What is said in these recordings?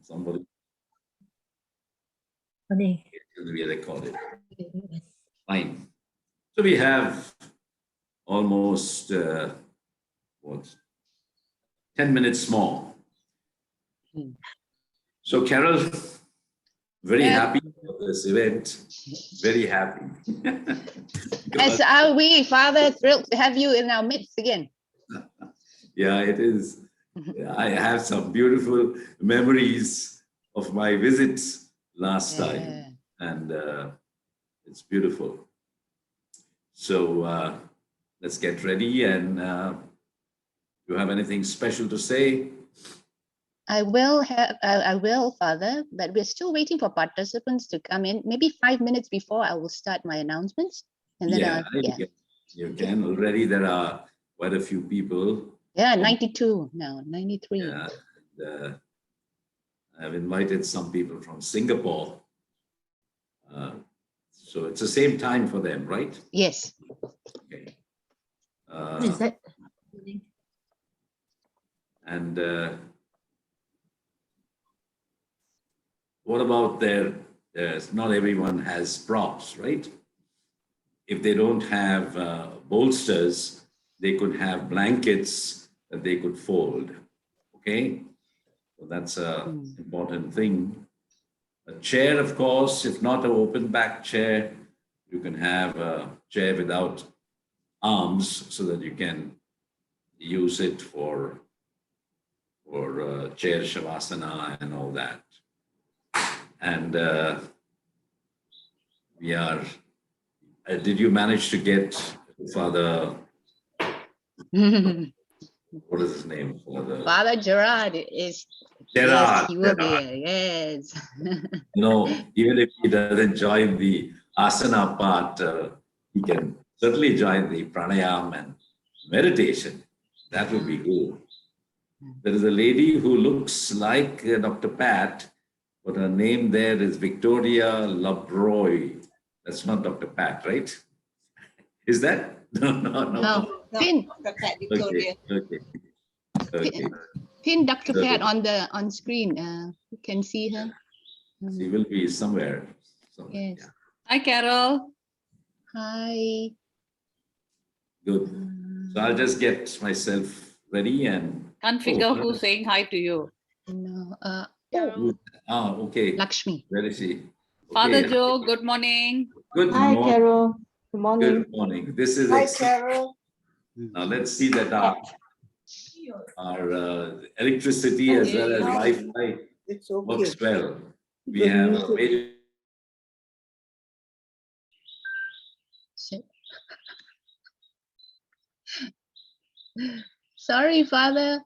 Somebody Funny. will be recorded. Fine. So we have almost 10 minutes more. So Carol, very happy for this event. Very happy. As are we, Father, thrilled to have you in our midst again. Yeah, it is. I have some beautiful memories of my visits last time, and it's beautiful. So let's get ready. And you have anything special to say? I will, Father, but we're still waiting for participants to come in. Maybe 5 minutes before I will start my announcements. And then You can. Already there are quite a few people. Yeah, 92 now, 93. Yeah, and, I've invited some people from Singapore. So it's the same time for them, right? Yes. Okay. What is that? And what about not everyone has props, right? If they don't have bolsters, they could have blankets that they could fold, okay? So that's an important thing. A chair, of course, if not an open back chair, you can have a chair without arms so that you can use it for chair shavasana and all that. And we are, did you manage to get Father, what is his name? Father Gerard is, Gerard. Yes, he will be here, yes. No, even if he doesn't join the asana part, he can certainly join the pranayama and meditation. That would be good. There is a lady who looks like Dr. Pat, but her name there is Victoria Labroy. That's not Dr. Pat, right? Is that? No. Pin. Dr. Pat Victoria. Okay. Pin Dr. Pat on screen. You can see her. She will be somewhere. Yes. Yeah. Hi, Carol. Hi. Good. So I'll just get myself ready and. Can't figure who's saying hi to you. No. Okay. Lakshmi. Where is she? Okay. Father Joe, good morning. Good Hi, morning. Carol. Good morning. Good morning. This is Hi, Carol. Now let's see that our electricity as well as Wi-Fi It's okay. works well. We have a major. Sorry, Father.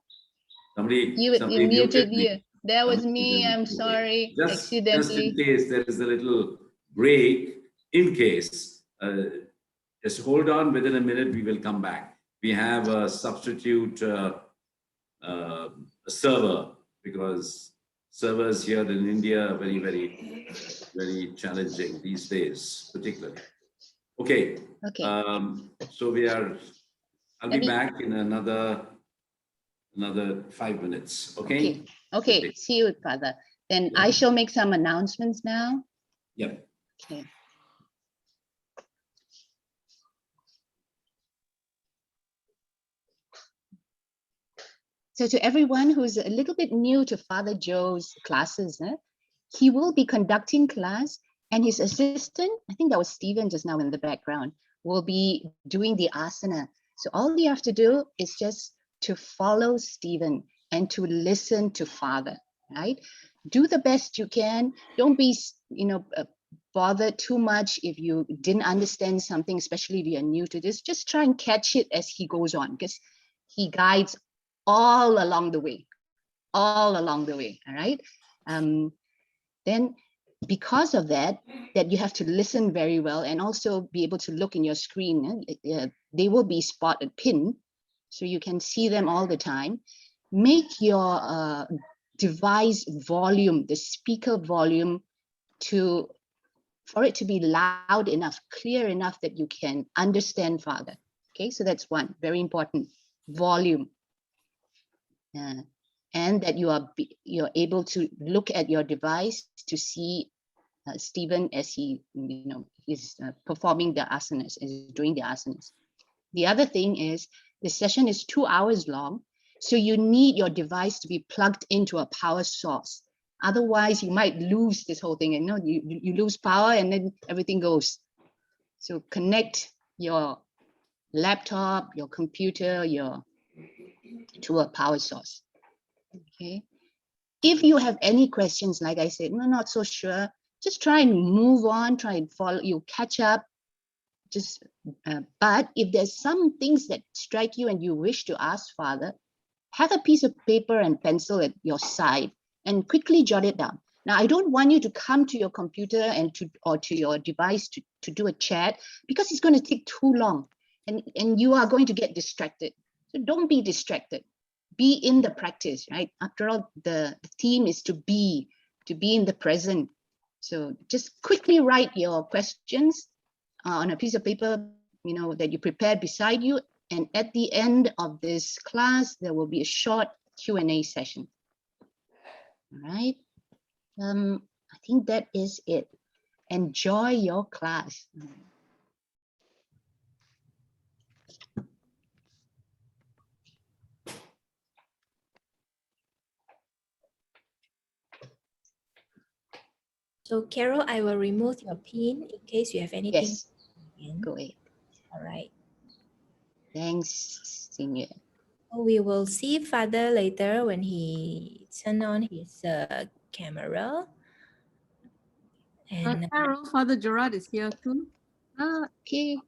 Somebody You muted me. you. That was me. I'm sorry. Just in Accidentally. case there is a little break, in case, just hold on. Within a minute, we will come back. We have a substitute server because servers here in India are very, very, very challenging these days, particularly. Okay. So I'll be back in another 5 minutes. Okay. Okay. See you, Father. Then I shall make some announcements now. Yep. Okay. So to everyone who's a little bit new to Father Joe's classes, he will be conducting class and his assistant, I think that was Stephen just now in the background, will be doing the asana. So all you have to do is just to follow Stephen and to listen to Father, right? Do the best you can. Don't be, bothered too much if you didn't understand something, especially if you're new to this. Just try and catch it as he goes on, because he guides all along the way, all right? Then because of that you have to listen very well and also be able to look in your screen. They will be spotted pin, so you can see them all the time. Make your device volume, the speaker volume, for it to be loud enough, clear enough that you can understand Father. Okay, so that's one very important, volume. and that you're able to look at your device to see Stephen as he is performing the asanas, is doing the asanas. The other thing is the session is 2 hours long, so you need your device to be plugged into a power source. Otherwise, you might lose this whole thing, and you lose power, and then everything goes. So connect your laptop, your computer, to a power source. Okay. If you have any questions, like I said, no, not so sure, just try and move on, try and follow, you catch up. But if there's some things that strike you and you wish to ask Father, have a piece of paper and pencil at your side and quickly jot it down. Now, I don't want you to come to your computer or to your device to do a chat, because it's going to take too long and you are going to get distracted. So don't be distracted. Be in the practice, right? After all, the theme is to be in the present. So just quickly write your questions on a piece of paper, that you prepared beside you. And at the end of this class, there will be a short Q&A session. All right. I think that is it. Enjoy your class. So Carol, I will remove your pin in case you have anything. Yes, go ahead. All right. Thanks, Senior. We will see Father later when he turn on his camera. And Carol, Father Gerard is here too. Okay.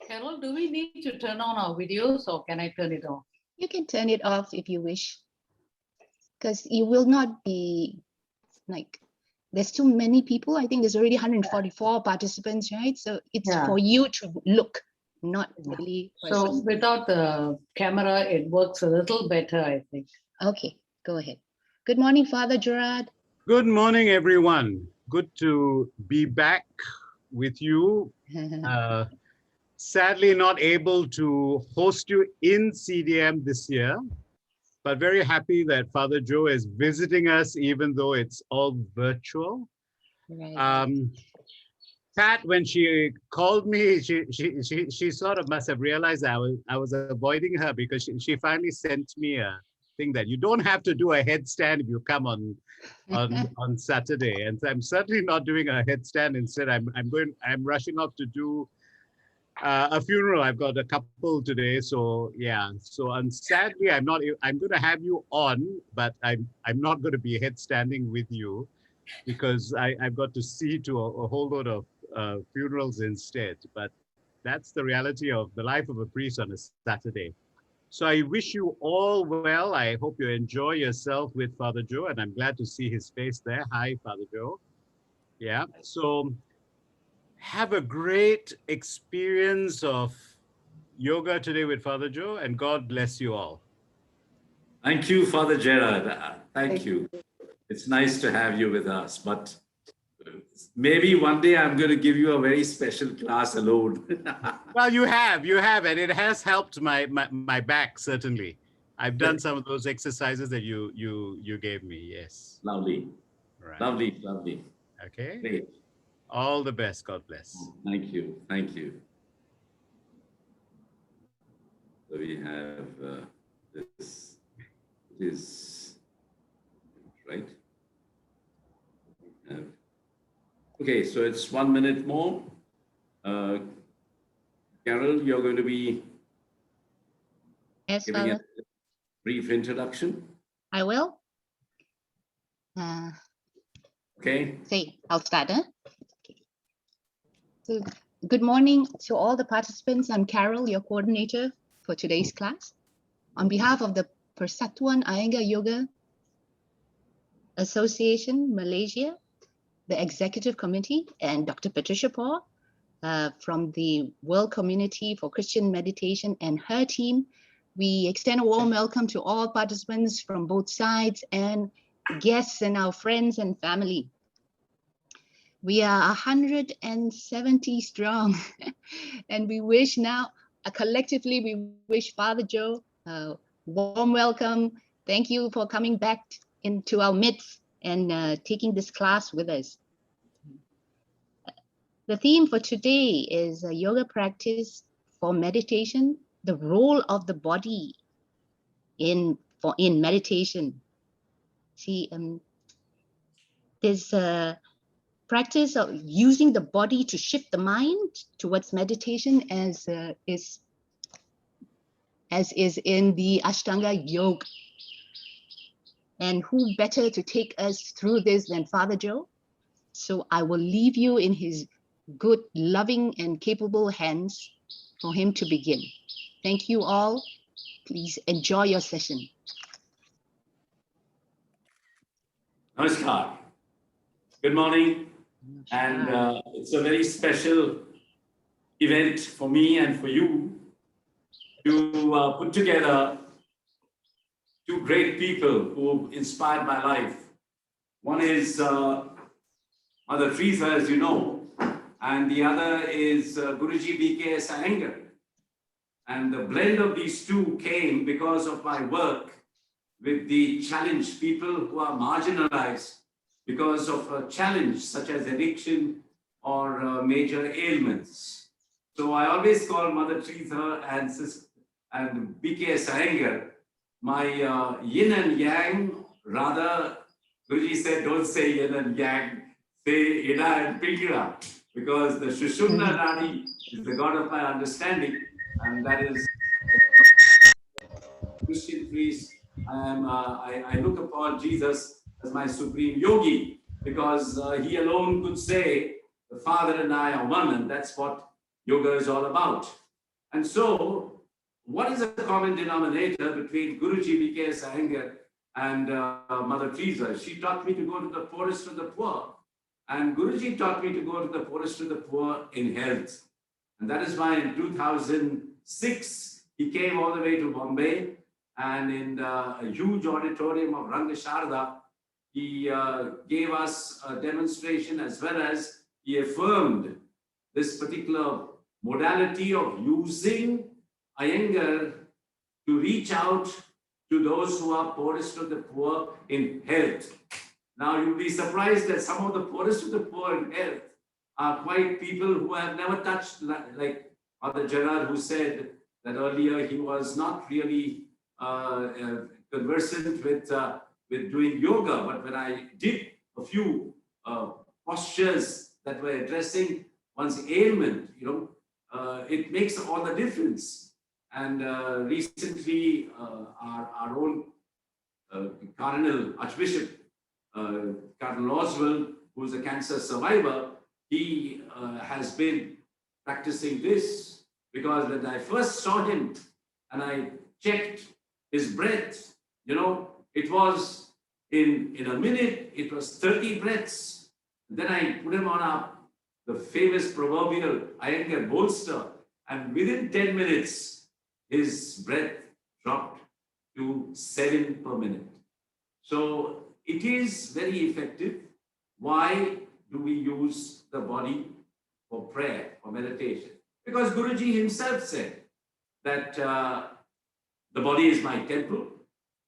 Carol, do we need to turn on our videos or can I turn it off? You can turn it off if you wish, because you will not be there's too many people. I think there's already 144 participants, right? So it's for you to look, not really. So without the camera, it works a little better, I think. Okay, go ahead. Good morning, Father Gerard. Good morning, everyone. Good to be back with you. Sadly, not able to host you in CDM this year, but very happy that Father Joe is visiting us, even though it's all virtual. Right. Pat, when she called me, she sort of must have realized I was avoiding her, because she finally sent me a thing that you don't have to do a headstand if you come on Saturday. And so I'm certainly not doing a headstand. Instead, I'm rushing off to do a funeral. I've got a couple today, so yeah. So sadly, I'm going to have you on, but I'm not going to be headstanding with you, because I've got to see to a whole lot of funerals instead. But that's the reality of the life of a priest on a Saturday. So I wish you all well. I hope you enjoy yourself with Father Joe, and I'm glad to see his face there. Hi, Father Joe. Yeah. So have a great experience of yoga today with Father Joe, and God bless you all. Thank you, Father Gerard. Thank you. It's nice to have you with us, but maybe one day I'm going to give you a very special class alone. Well, you have, and it has helped my back, certainly. I've done some of those exercises that you gave me, yes. Lovely. Right. Lovely. Okay. Great. All the best. God bless. Thank you. So we have this is right. Okay, so it's 1 minute more. Carol, you're going to be giving a brief introduction. I will. Okay. I'll start. Okay. So, good morning to all the participants. I'm Carol, your coordinator for today's class. On behalf of the Persatuan Iyengar Yoga Association, Malaysia, the Executive Committee, and Dr. Patricia Paul from the World Community for Christian Meditation and her team, we extend a warm welcome to all participants from both sides and guests and our friends and family. We are 170 strong, and we wish now, collectively, we wish Father Joe a warm welcome. Thank you for coming back into our midst and taking this class with us. The theme for today is a yoga practice for meditation, the role of the body in meditation. See, there's a practice of using the body to shift the mind towards meditation, as is in the Ashtanga Yoga. And who better to take us through this than Father Joe? So I will leave you in his good, loving, and capable hands for him to begin. Thank you all. Please enjoy your session. Namaskar. Good morning. And it's a very special event for me and for you to put together two great people who inspired my life. One is Mother Teresa, as you know, and the other is Guruji Iyengar. And the blend of these two came because of my work with the challenged people who are marginalized because of a challenge such as addiction or major ailments. So I always call Mother Teresa and B.K.S. Iyengar my yin and yang. Rather, Guruji said, don't say yin and yang, say Ida and Pingala, because the Shushumna Nadi is the God of my understanding, and that is Christian priest. I look upon Jesus as my supreme yogi, because he alone could say, the Father and I are one, and that's what yoga is all about. And so, what is a common denominator between Guruji B.K.S. Iyengar and Mother Teresa? She taught me to go to the poorest of the poor, and Guruji taught me to go to the poorest of the poor in health. And that is why in 2006, he came all the way to Bombay, and in a huge auditorium of Rangasharda, he gave us a demonstration, as well as he affirmed this particular modality of using Iyengar to reach out to those who are poorest of the poor in health. Now, you'll be surprised that some of the poorest of the poor in health are quite people who have never touched, like Father Gerard, who said that earlier he was not really conversant with doing yoga. But when I did a few postures that were addressing one's ailment, it makes all the difference. And recently, our own Cardinal Archbishop, Cardinal Oswald, who is a cancer survivor, he has been practicing this, because when I first saw him and I checked his breath, it was in a minute, it was 30 breaths. Then I put him on the famous proverbial Iyengar bolster, and within 10 minutes, his breath dropped to 7 per minute. So it is very effective. Why do we use the body for prayer, for meditation? Because Guruji himself said that the body is my temple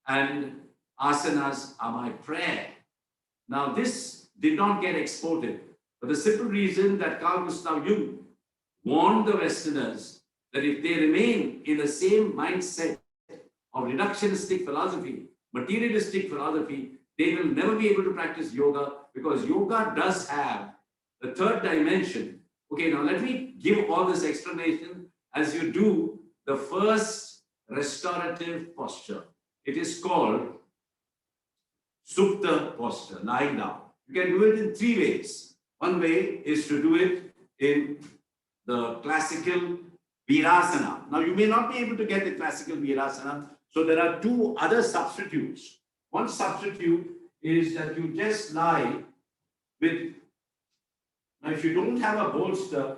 and asanas are my prayer. Now, this did not get exported for the simple reason that Carl Gustav Jung warned the Westerners that if they remain in the same mindset of reductionistic philosophy, materialistic philosophy, they will never be able to practice yoga, because yoga does have the third dimension. Okay, now let me give all this explanation as you do the first restorative posture. It is called Supta posture, lying down. You can do it in 3 ways. One way is to do it in the classical Virasana. Now, you may not be able to get the classical Virasana, so there are 2 other substitutes. One substitute is that you just lie with, now if you don't have a bolster,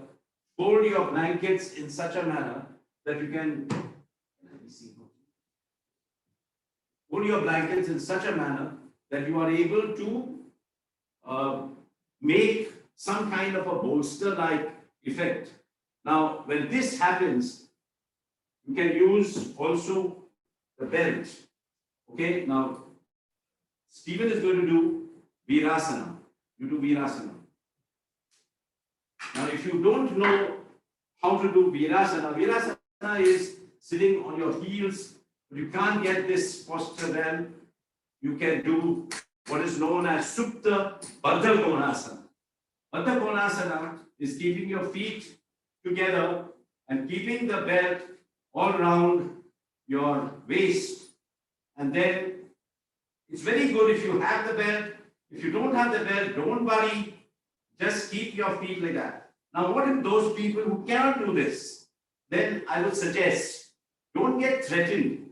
fold your blankets in such a manner that you can, fold your blankets in such a manner that you are able to make some kind of a bolster-like effect. Now, when this happens, you can use also the belt. Okay, now Stephen is going to do Virasana. You do Virasana. Now, if you don't know how to do Virasana, Virasana is sitting on your heels. If you can't get this posture well, you can do what is known as Supta Baddha Konasana. Baddha Konasana is keeping your feet together and keeping the belt all around your waist. And then it's very good if you have the belt. If you don't have the belt, don't worry. Just keep your feet like that. Now, what if those people who cannot do this? Then I would suggest, don't get threatened.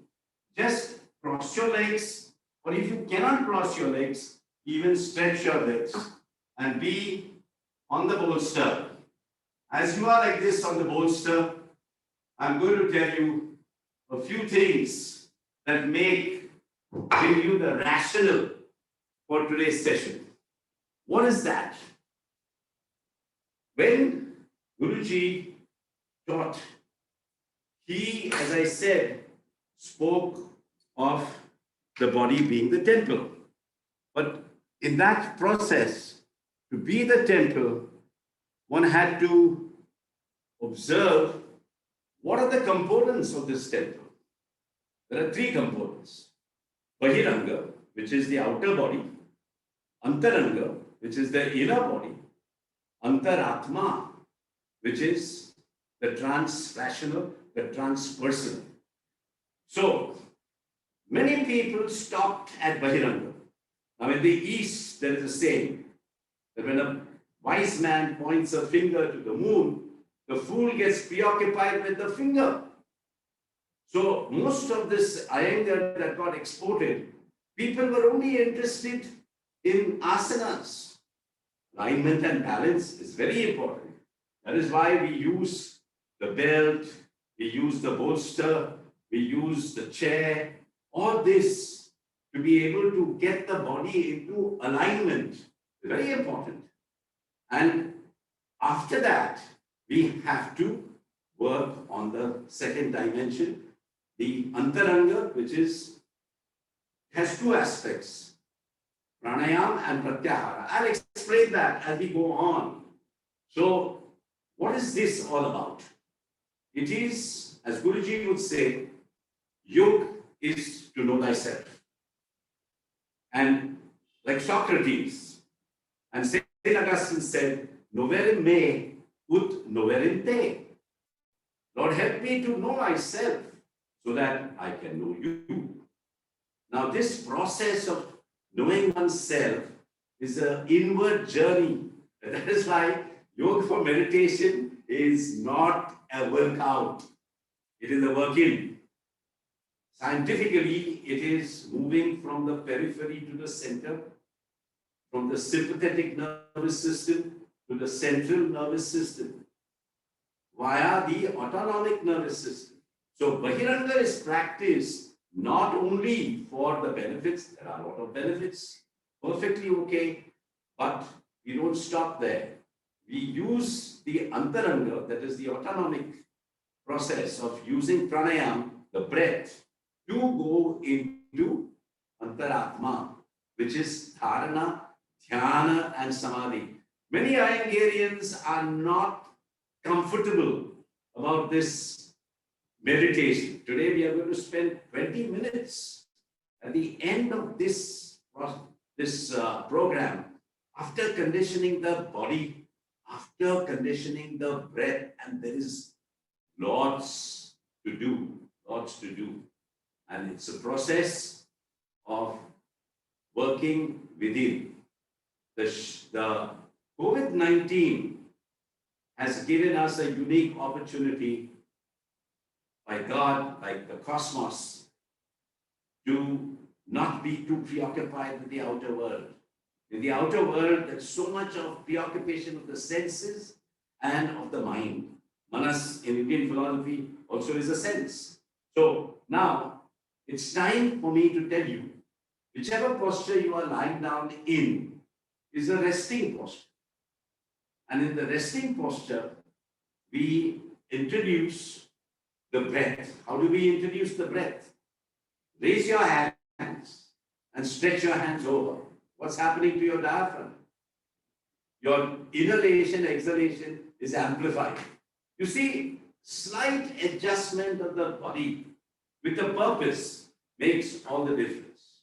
Just cross your legs, or if you cannot cross your legs, even stretch your legs and be on the bolster. As you are like this on the bolster, I'm going to tell you a few things that give you the rationale for today's session. What is that? When Guruji taught, he, as I said, spoke of the body being the temple. But in that process, to be the temple, one had to observe what are the components of this temple. There are three components. Bahiranga, which is the outer body. Antaranga, which is the inner body. Antaratma, which is the transrational, the transpersonal. So, many people stopped at Bahiranga. Now, in the East, there is a saying that when a wise man points a finger to the moon, the fool gets preoccupied with the finger. So, most of this Iyengar that got exported, people were only interested in asanas. Alignment and balance is very important. That is why we use the belt, we use the bolster, we use the chair, all this to be able to get the body into alignment. Very important. And after that, we have to work on the second dimension, the Antaranga, which has two aspects, pranayam and pratyahara. I'll explain that as we go on. So, what is this all about? It is, as Guruji would say, yoga is to know thyself. And like Socrates, and St. Augustine said, noverim me ut noverim te. Lord, help me to know myself so that I can know you. Now, this process of knowing oneself is an inward journey. That is why yoga for meditation is not a workout. It is a work-in. Scientifically, it is moving from the periphery to the center, from the sympathetic nervous system to the central nervous system, via the autonomic nervous system. So, Bahiranga is practiced not only for the benefits, there are a lot of benefits, perfectly okay, but we don't stop there. We use the Antaranga, that is the autonomic process of using pranayam, the breath, to go into Antaratma, which is dharana, dhyana, and samadhi. Many Iyengarians are not comfortable about this meditation. Today we are going to spend 20 minutes at the end of this program, after conditioning the body, after conditioning the breath, and there is lots to do, lots to do. And it's a process of working within. The COVID-19 has given us a unique opportunity by God, by the cosmos, to not be too preoccupied with the outer world. In the outer world, there's so much of preoccupation of the senses and of the mind. Manas in Indian philosophy also is a sense. So now it's time for me to tell you whichever posture you are lying down in is a resting posture. And in the resting posture, we introduce the breath. How do we introduce the breath? Raise your hands and stretch your hands over. What's happening to your diaphragm? Your inhalation, exhalation is amplified. You see, slight adjustment of the body with a purpose makes all the difference.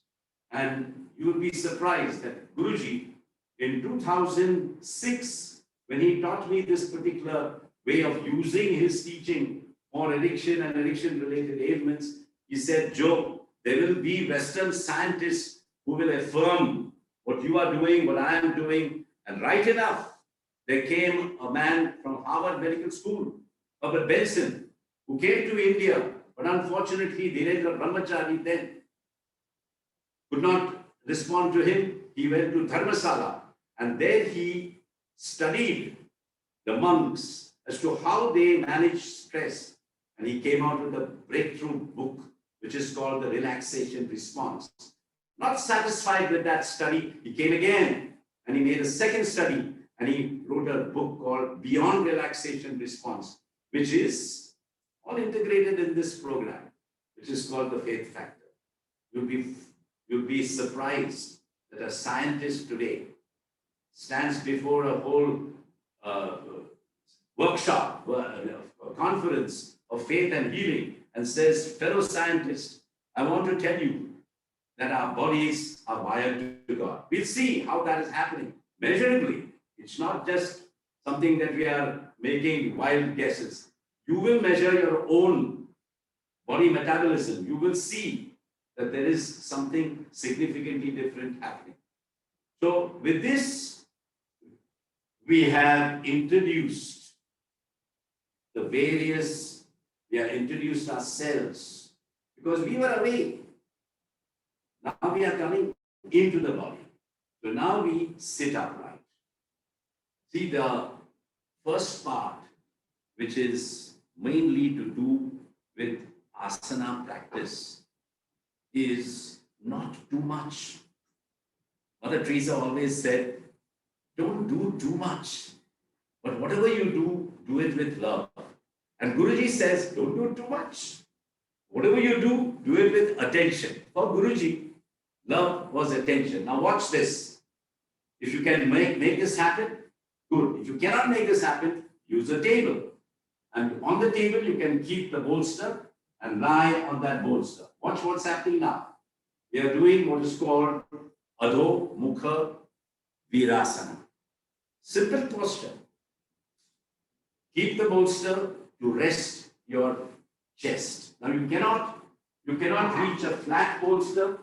And you will be surprised that Guruji, in 2006, when he taught me this particular way of using his teaching for addiction and addiction-related ailments, he said, Joe, there will be Western scientists who will affirm what you are doing, what I am doing. And right enough, there came a man from Harvard Medical School, Herbert Benson, who came to India, but unfortunately, Dhirendra Brahmachari then could not respond to him. He went to Dharmasala, and there he studied the monks as to how they manage stress. And he came out with a breakthrough book, which is called The Relaxation Response. Not satisfied with that study, he came again and he made a second study and he wrote a book called Beyond Relaxation Response, which is all integrated in this program, which is called the Faith Factor. You'll be surprised that a scientist today stands before a whole workshop, a conference of faith and healing and says, fellow scientists, I want to tell you that our bodies are wired to God. We'll see how that is happening measurably. It's not just something that we are making wild guesses. You will measure your own body metabolism. You will see that there is something significantly different happening. So with this, we have introduced we have introduced ourselves because we were away. Now we are coming into the body. So now we sit upright. See, the first part, which is mainly to do with asana practice, is not too much. Mother Teresa always said, don't do too much. But whatever you do, do it with love. And Guruji says, don't do too much. Whatever you do it with attention. For Guruji, love was attention. Now watch this. If you can make this happen, good. If you cannot make this happen, use a table. And on the table, you can keep the bolster and lie on that bolster. Watch what's happening now. We are doing what is called Adho Mukha Virasana. Simple posture. Keep the bolster to rest your chest. Now you cannot reach a flat bolster.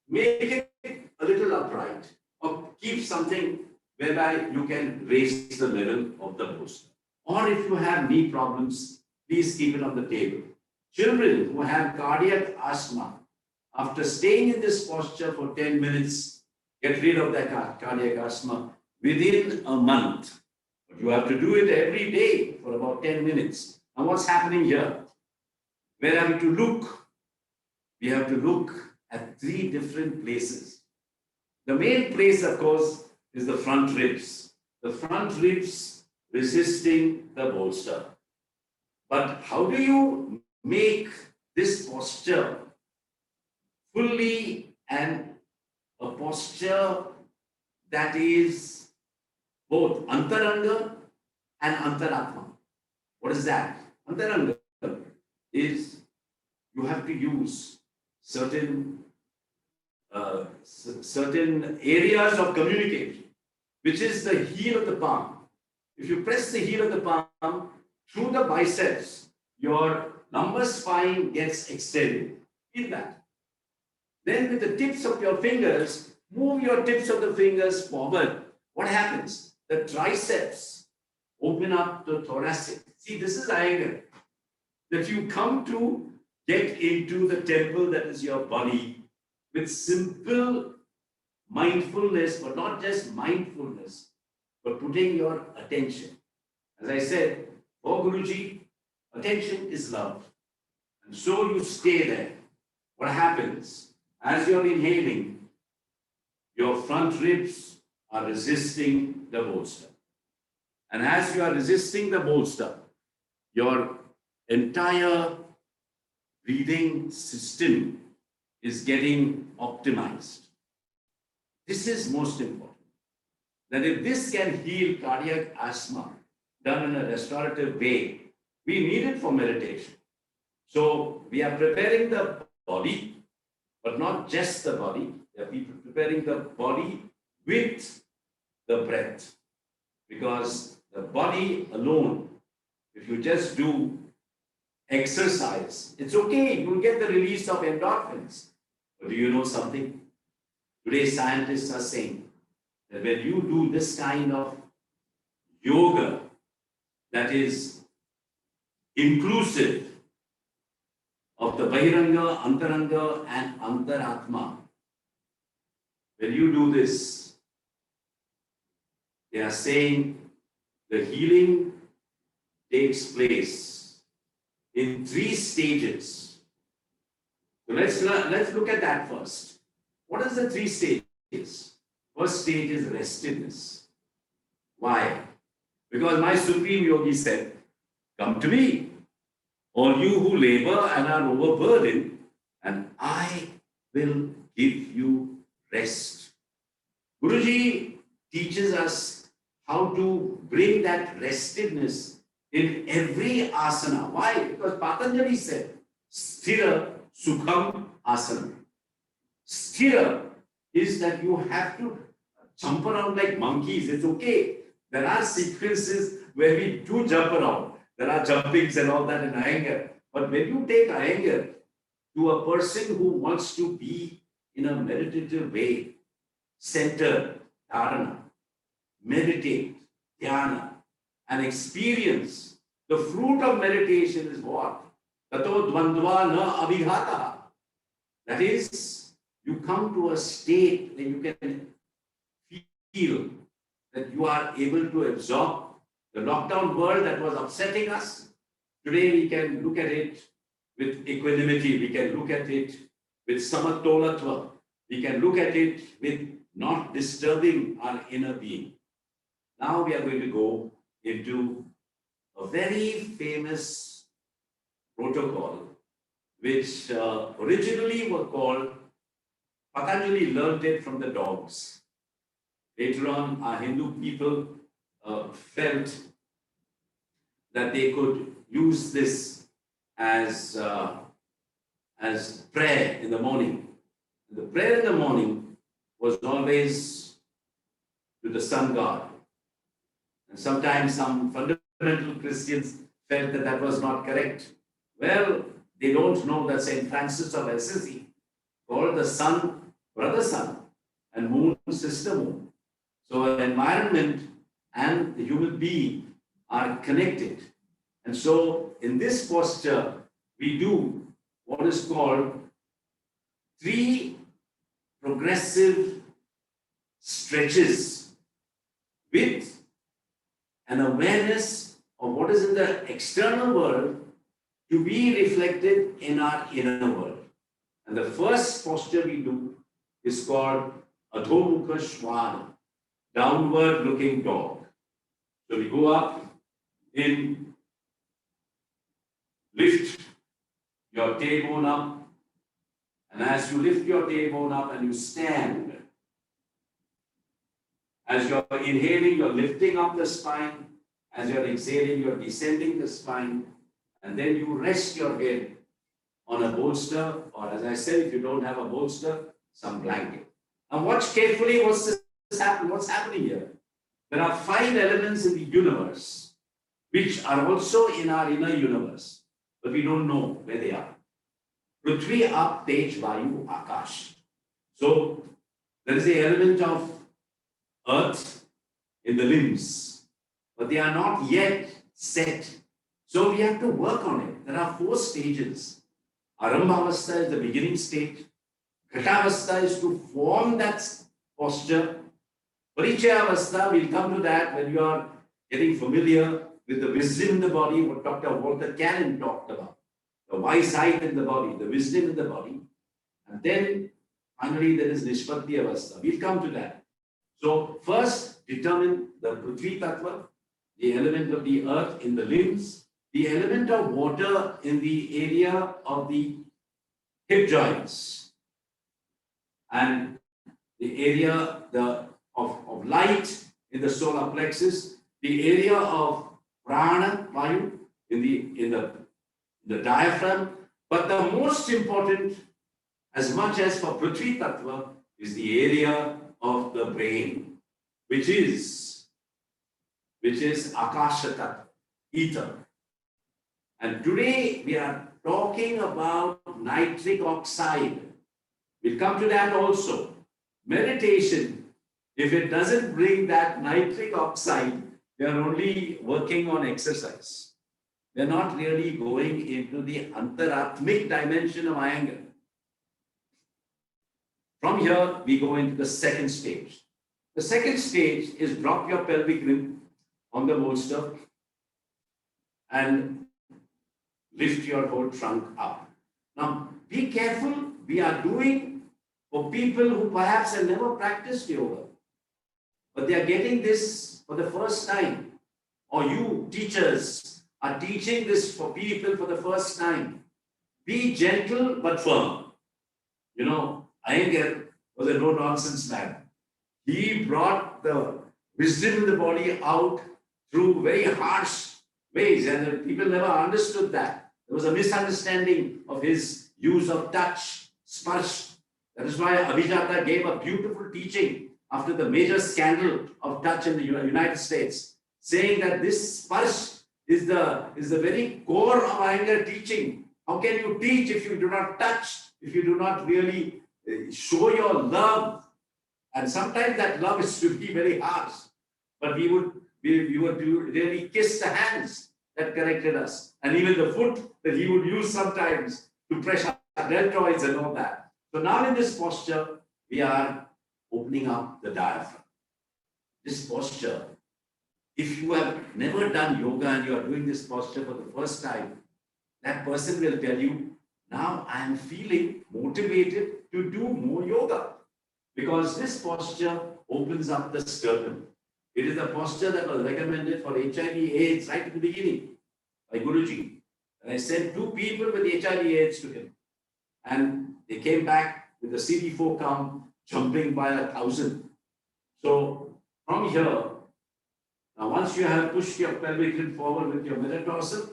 Make it a little upright or keep something whereby you can raise the level of the bolster. Or if you have knee problems, please keep it on the table. Children who have cardiac asthma, after staying in this posture for 10 minutes, get rid of that cardiac asthma within a month. But you have to do it every day for about 10 minutes. Now what's happening here? Where are we to look? We have to look at 3 different places. The main place, of course, is the front ribs. The front ribs resisting the bolster. But how do you make this posture fully and a posture that is both antaranga and antaratma? What is that? Antaranga is you have to use certain areas of communication, which is the heel of the palm. If you press the heel of the palm through the biceps, your lumbar spine gets extended. Feel that. Then with the tips of your fingers, move your tips of the fingers forward. What happens? The triceps open up the thoracic. See, this is Iyengar. That you come to get into the temple that is your body with simple mindfulness, but not just mindfulness, but putting your attention. As I said, for Guruji, attention is love. And so you stay there. What happens? As you're inhaling, your front ribs are resisting the bolster. And as you are resisting the bolster, your entire breathing system is getting optimized. This is most important. That if this can heal cardiac asthma done in a restorative way, we need it for meditation. So we are preparing the body, but not just the body. We are preparing the body with the breath. Because the body alone, if you just do exercise, it's okay, you will get the release of endorphins. But do you know something? Today, scientists are saying that when you do this kind of yoga that is inclusive of the Bahiranga, Antaranga, and Antaratma, when you do this, they are saying the healing takes place in 3 stages. So let's look at that first. What is the 3 stages? First stage is restedness. Why? Because my Supreme Yogi said, come to me, all you who labor and are overburdened, and I will give you rest. Guruji teaches us how to bring that restedness in every asana. Why? Because Patanjali said, Sthira Sukham Asana. Sthira is that you have to jump around like monkeys. It's okay. There are sequences where we do jump around. There are jumpings and all that in Iyengar. But when you take Iyengar to a person who wants to be in a meditative way, centered, dharana, meditate, dhyana, and experience, the fruit of meditation is what? Tato dvandva na abhighata. That is, you come to a state where you can feel that you are able to absorb the lockdown world that was upsetting us. Today we can look at it with equanimity. We can look at it with samatolatva. We can look at it with not disturbing our inner being. Now we are going to go into a very famous protocol, which originally were called, Patanjali learned it from the dogs. Later on, our Hindu people felt that they could use this as prayer in the morning. The prayer in the morning was always to the sun god. And sometimes some fundamental Christians felt that that was not correct. Well, they don't know that St. Francis of Assisi called the sun brother sun and moon sister moon. So environment and the human being are connected. And so in this posture, we do what is called 3 progressive stretches with an awareness of what is in the external world to be reflected in our inner world. And the first posture we do is called Adhomukha Shvana, downward looking dog. So we go up in, lift your tailbone up, and as you lift your tailbone up and you stand, as you're inhaling, you're lifting up the spine. As you're exhaling, you're descending the spine. And then you rest your head on a bolster, or as I said, if you don't have a bolster, some blanket. Now watch carefully what's happening here. There are 5 elements in the universe, which are also in our inner universe, but we don't know where they are. Prithvi, Ap, Tej, Vayu, Akash. So there is the element of earth in the limbs, but they are not yet set. So we have to work on it. There are 4 stages. Arambhavastha is the beginning stage. Ghatavastha is to form that posture. Parichayavastha, we'll come to that when you are getting familiar with the wisdom in the body, what Dr. Walter Cannon talked about. The wise height in the body, the wisdom in the body. And then finally there is Nishpatti Avastha. We'll come to that. So first determine the Prithvi Tattva, the element of the earth in the limbs, the element of water in the area of the hip joints, and the area of light in the solar plexus, the area of prana, vayu, in the diaphragm. But the most important, as much as for Prithvi Tattva, is the area of the brain, which is Akasha Tattva, ether. And today we are talking about nitric oxide. We'll come to that also. Meditation, if it doesn't bring that nitric oxide, we are only working on exercise. We're not really going into the antaratmic dimension of Iyengar. From here, we go into the second stage. The second stage is drop your pelvic rim on the bolster and lift your whole trunk up. Now, be careful. We are doing for people who perhaps have never practiced yoga, but they are getting this for the first time. Or you teachers are teaching this for people for the first time. Be gentle but firm. You know, Iyengar was a no-nonsense man. He brought the wisdom in the body out through very harsh ways, and people never understood that. There was a misunderstanding of his use of touch, sparsh. That is why Abhijata gave a beautiful teaching after the major scandal of touch in the United States, saying that this sparsh is the very core of Iyengar teaching. How can you teach if you do not touch, if you do not really show your love? And sometimes that love is to be very harsh, but we would really kiss the hands that corrected us, and even the foot that he would use sometimes to press our deltoids and all that. So now in this posture, we are opening up the diaphragm. This posture, if you have never done yoga and you are doing this posture for the first time, that person will tell you, now I am feeling motivated to do more yoga, because this posture opens up the sternum. It is a posture that was recommended for HIV/AIDS right at the beginning by Guruji. And I sent 2 people with HIV/AIDS to him, and they came back with the CD4 count jumping by 1,000. So from here, now once you have pushed your pelvic rim forward with your metatarsal,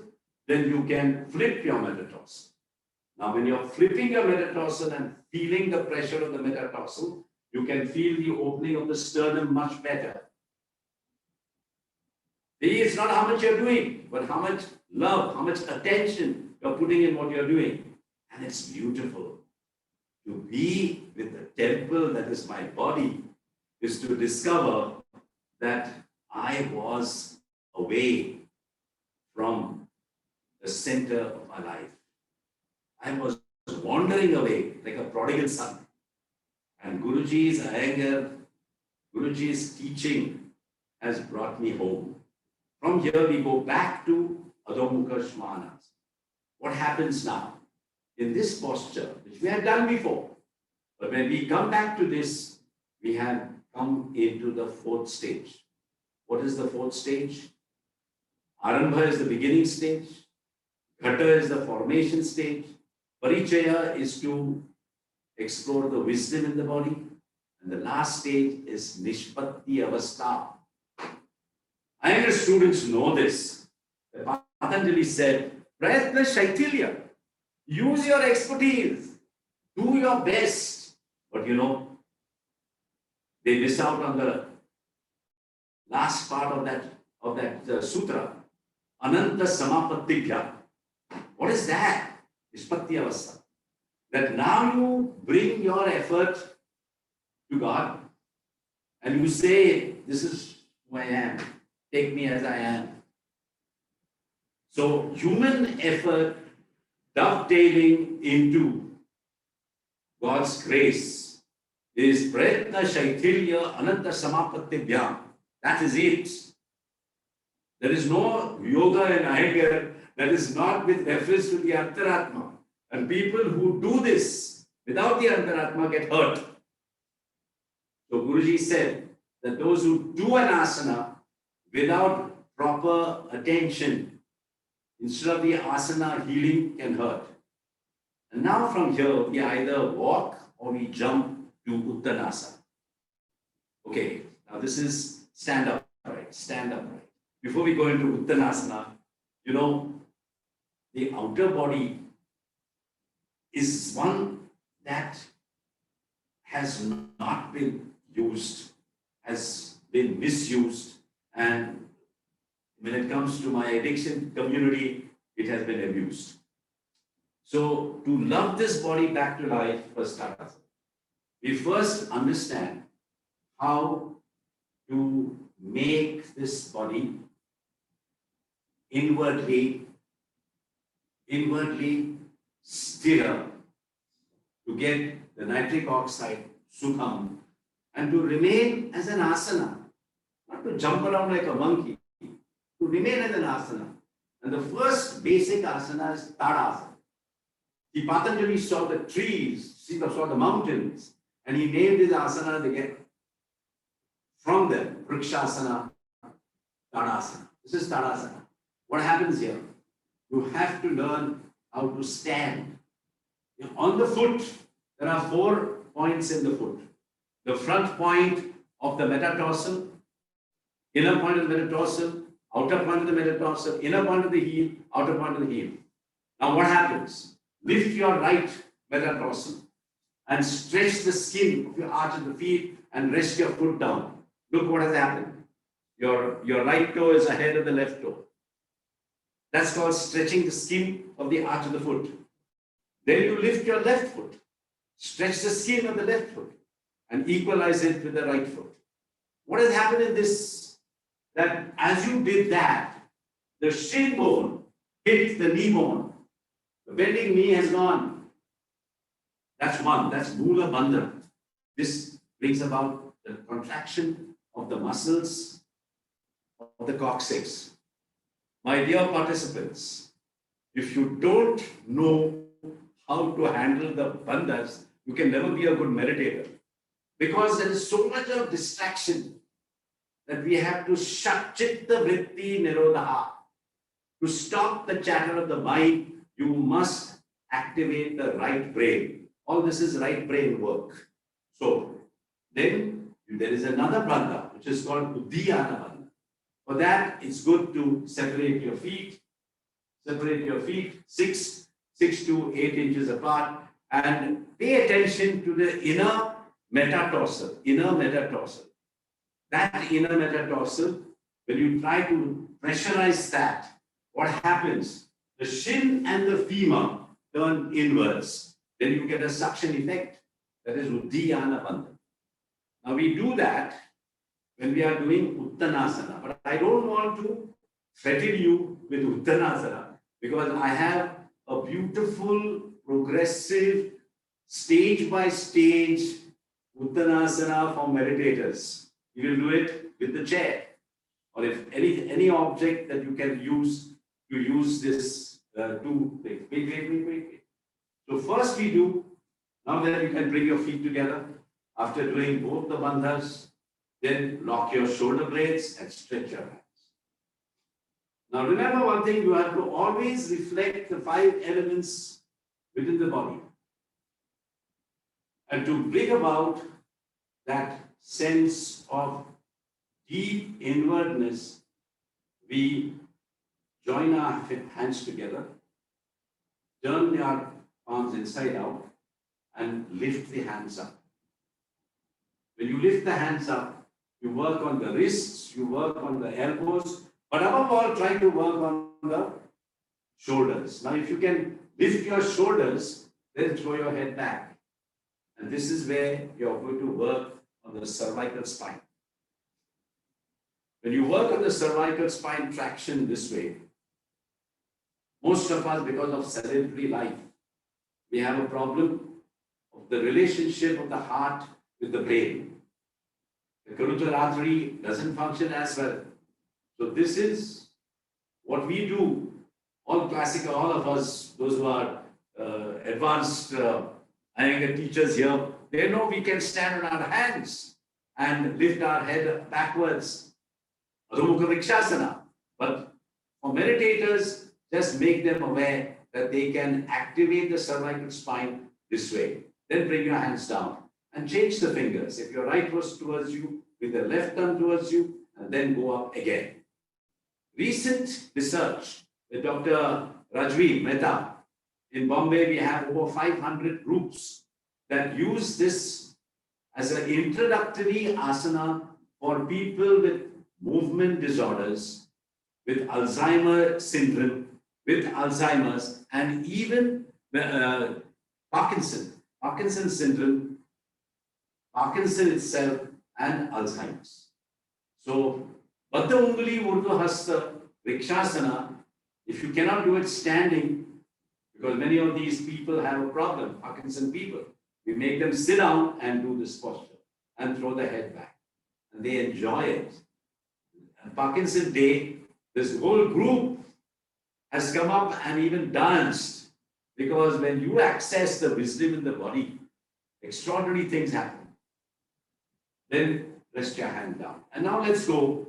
then you can flip your metatarsal. Now when you're flipping your metatarsal and feeling the pressure of the metatarsal, you can feel the opening of the sternum much better. It's not how much you're doing, but how much love, how much attention you're putting in what you're doing. And it's beautiful. To be with the temple that is my body is to discover that I was away from the center of my life. I was wandering away like a prodigal son. And Guruji's Iyengar, Guruji's teaching has brought me home. From here, we go back to Adho-Mukha Shvanas. What happens now? In this posture, which we have done before, but when we come back to this, we have come into the 4th stage. What is the 4th stage? Arambha is the beginning stage. Ghata is the formation stage. Parichaya is to explore the wisdom in the body. And the last stage is Nishpatti Avastha. Iyengar students know this. Patanjali said, Prayatna Shaitilya. Use your expertise. Do your best. But you know, they miss out on the last part of that sutra. Ananta Samapattibhya. What is that? Nishpatti Avastha. That now you bring your effort to God and you say, this is who I am. Take me as I am. So human effort dovetailing into God's grace is Prayatna Shaitilya Ananta Samapattibhyam. That is it. There is no yoga in Iyengar that is not with reference to the Antaratma. And people who do this without the Antaratma get hurt. So Guruji said that those who do an asana without proper attention, instead of the asana healing, can hurt. And now from here, we either walk or we jump to Uttanasana. Okay, now this is stand upright, stand upright. Before we go into Uttanasana, you know, the outer body is one that has not been used, has been misused, and when it comes to my addiction community, it has been abused. So to love this body back to life, first start, we first understand how to make this body inwardly stir to get the nitric oxide sukham and to remain as an asana, not to jump around like a monkey, to remain as an asana. And the first basic asana is Tadasana. The Patanjali saw the trees, saw the mountains, and he named his asana again. From them, Vrikshasana, Tadasana. This is Tadasana. What happens here? You have to learn how to stand. On the foot, there are 4 points in the foot. The front point of the metatarsal, inner point of the metatarsal, outer point of the metatarsal, inner point of the heel, outer point of the heel. Now what happens? Lift your right metatarsal and stretch the skin of your arch of the feet and rest your foot down. Look what has happened. Your right toe is ahead of the left toe. That's called stretching the skin of the arch of the foot. Then you lift your left foot, stretch the skin of the left foot, and equalize it with the right foot. What has happened in this? That as you did that, the shin bone hit the knee bone. The bending knee has gone. That's one. That's Mula Bandha. This brings about the contraction of the muscles of the coccyx. My dear participants, if you don't know how to handle the bandhas, you can never be a good meditator. Because there is so much of distraction that we have to shut chitta vritti nirodha. To stop the chatter of the mind, you must activate the right brain. All this is right brain work. So then there is another bandha which is called Uddiyana bandha. For that, it's good to separate your feet. Separate your feet 6 to 8 inches apart and pay attention to the inner metatarsal. Inner metatarsal. That inner metatarsal, when you try to pressurize that, what happens? The shin and the femur turn inwards. Then you get a suction effect. That is Uddiyana bandha. Now we do that when we are doing Uttanasana. But I don't want to threaten you with Uttanasana because I have a beautiful, progressive, stage by stage Uttanasana for meditators. You will do it with the chair or if any object that you can use to use this Wait. So first we do, now that you can bring your feet together, after doing both the bandhas, then lock your shoulder blades and stretch your hands. Now remember one thing, you have to always reflect the 5 elements within the body. And to bring about that sense of deep inwardness, we join our hands together, turn our palms inside out, and lift the hands up. When you lift the hands up, you work on the wrists, you work on the elbows, but above all, try to work on the shoulders. Now, if you can lift your shoulders, then throw your head back. And this is where you're going to work on the cervical spine. When you work on the cervical spine traction this way, most of us, because of sedentary life, we have a problem of the relationship of the heart with the brain. The carotid artery doesn't function as well. So this is what we do. All of us, those who are advanced Iyengar teachers here, they know we can stand on our hands and lift our head backwards. Adho Mukha Vrikshasana. But for meditators, just make them aware that they can activate the cervical spine this way. Then bring your hands down and change the fingers. If your right was towards you, with the left thumb towards you, and then go up again. Recent research with Dr. Rajvi Mehta in Bombay, we have over 500 groups that use this as an introductory asana for people with movement disorders, with Alzheimer's syndrome, with Alzheimer's, and even Parkinson's syndrome, Parkinson itself, and Alzheimer's. So, Baddha Unguli Urdhva Hasta Vrikshasana, if you cannot do it standing, because many of these people have a problem, Parkinson people, we make them sit down and do this posture and throw the head back. And they enjoy it. And Parkinson Day, this whole group has come up and even danced, because when you access the wisdom in the body, extraordinary things happen. Then rest your hand down. And now let's go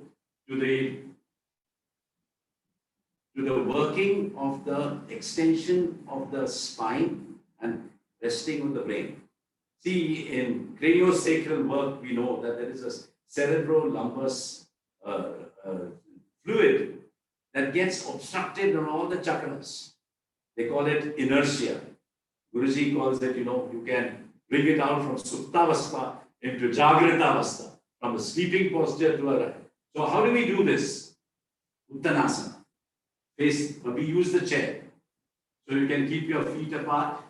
to the working of the extension of the spine and resting on the brain. See, in craniosacral work, we know that there is a cerebro-lumbus fluid that gets obstructed on all the chakras. They call it inertia. Guruji calls it, you can bring it out from suptavastha into jagritavastha, from a sleeping posture to a... So how do we do this? Uttanasana. We use the chair. So you can keep your feet apart,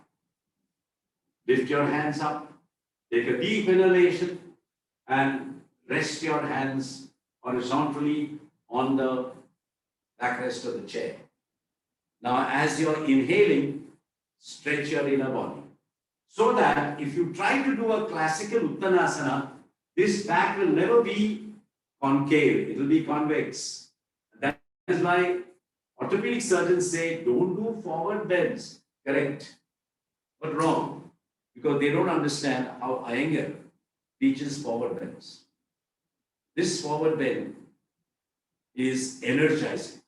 lift your hands up, take a deep inhalation, and rest your hands horizontally on the backrest of the chair. Now, as you're inhaling, stretch your inner body. So that if you try to do a classical Uttanasana, this back will never be concave, it will be convex. That is why orthopedic surgeons say, don't do forward bends. Correct, but wrong, because they don't understand how Iyengar teaches forward bends. This forward bend is energizing.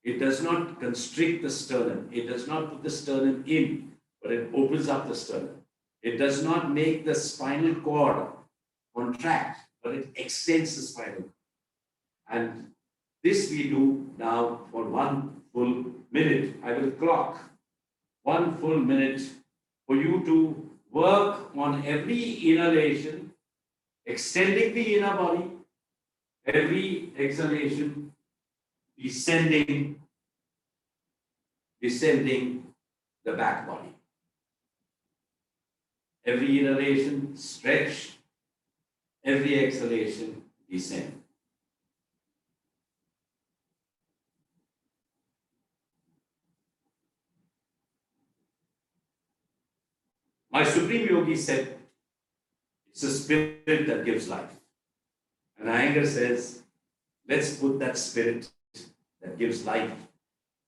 It does not constrict the sternum. It does not put the sternum in, but it opens up the sternum. It does not make the spinal cord contract, but it extends the spinal cord. And this we do now for 1 full minute. I will clock 1 full minute for you to work on every inhalation, extending the inner body, every exhalation, descending the back body. Every inhalation, stretch. Every exhalation, descend. My Supreme Yogi said, it's a spirit that gives life. And Iyengar says, let's put that spirit that gives life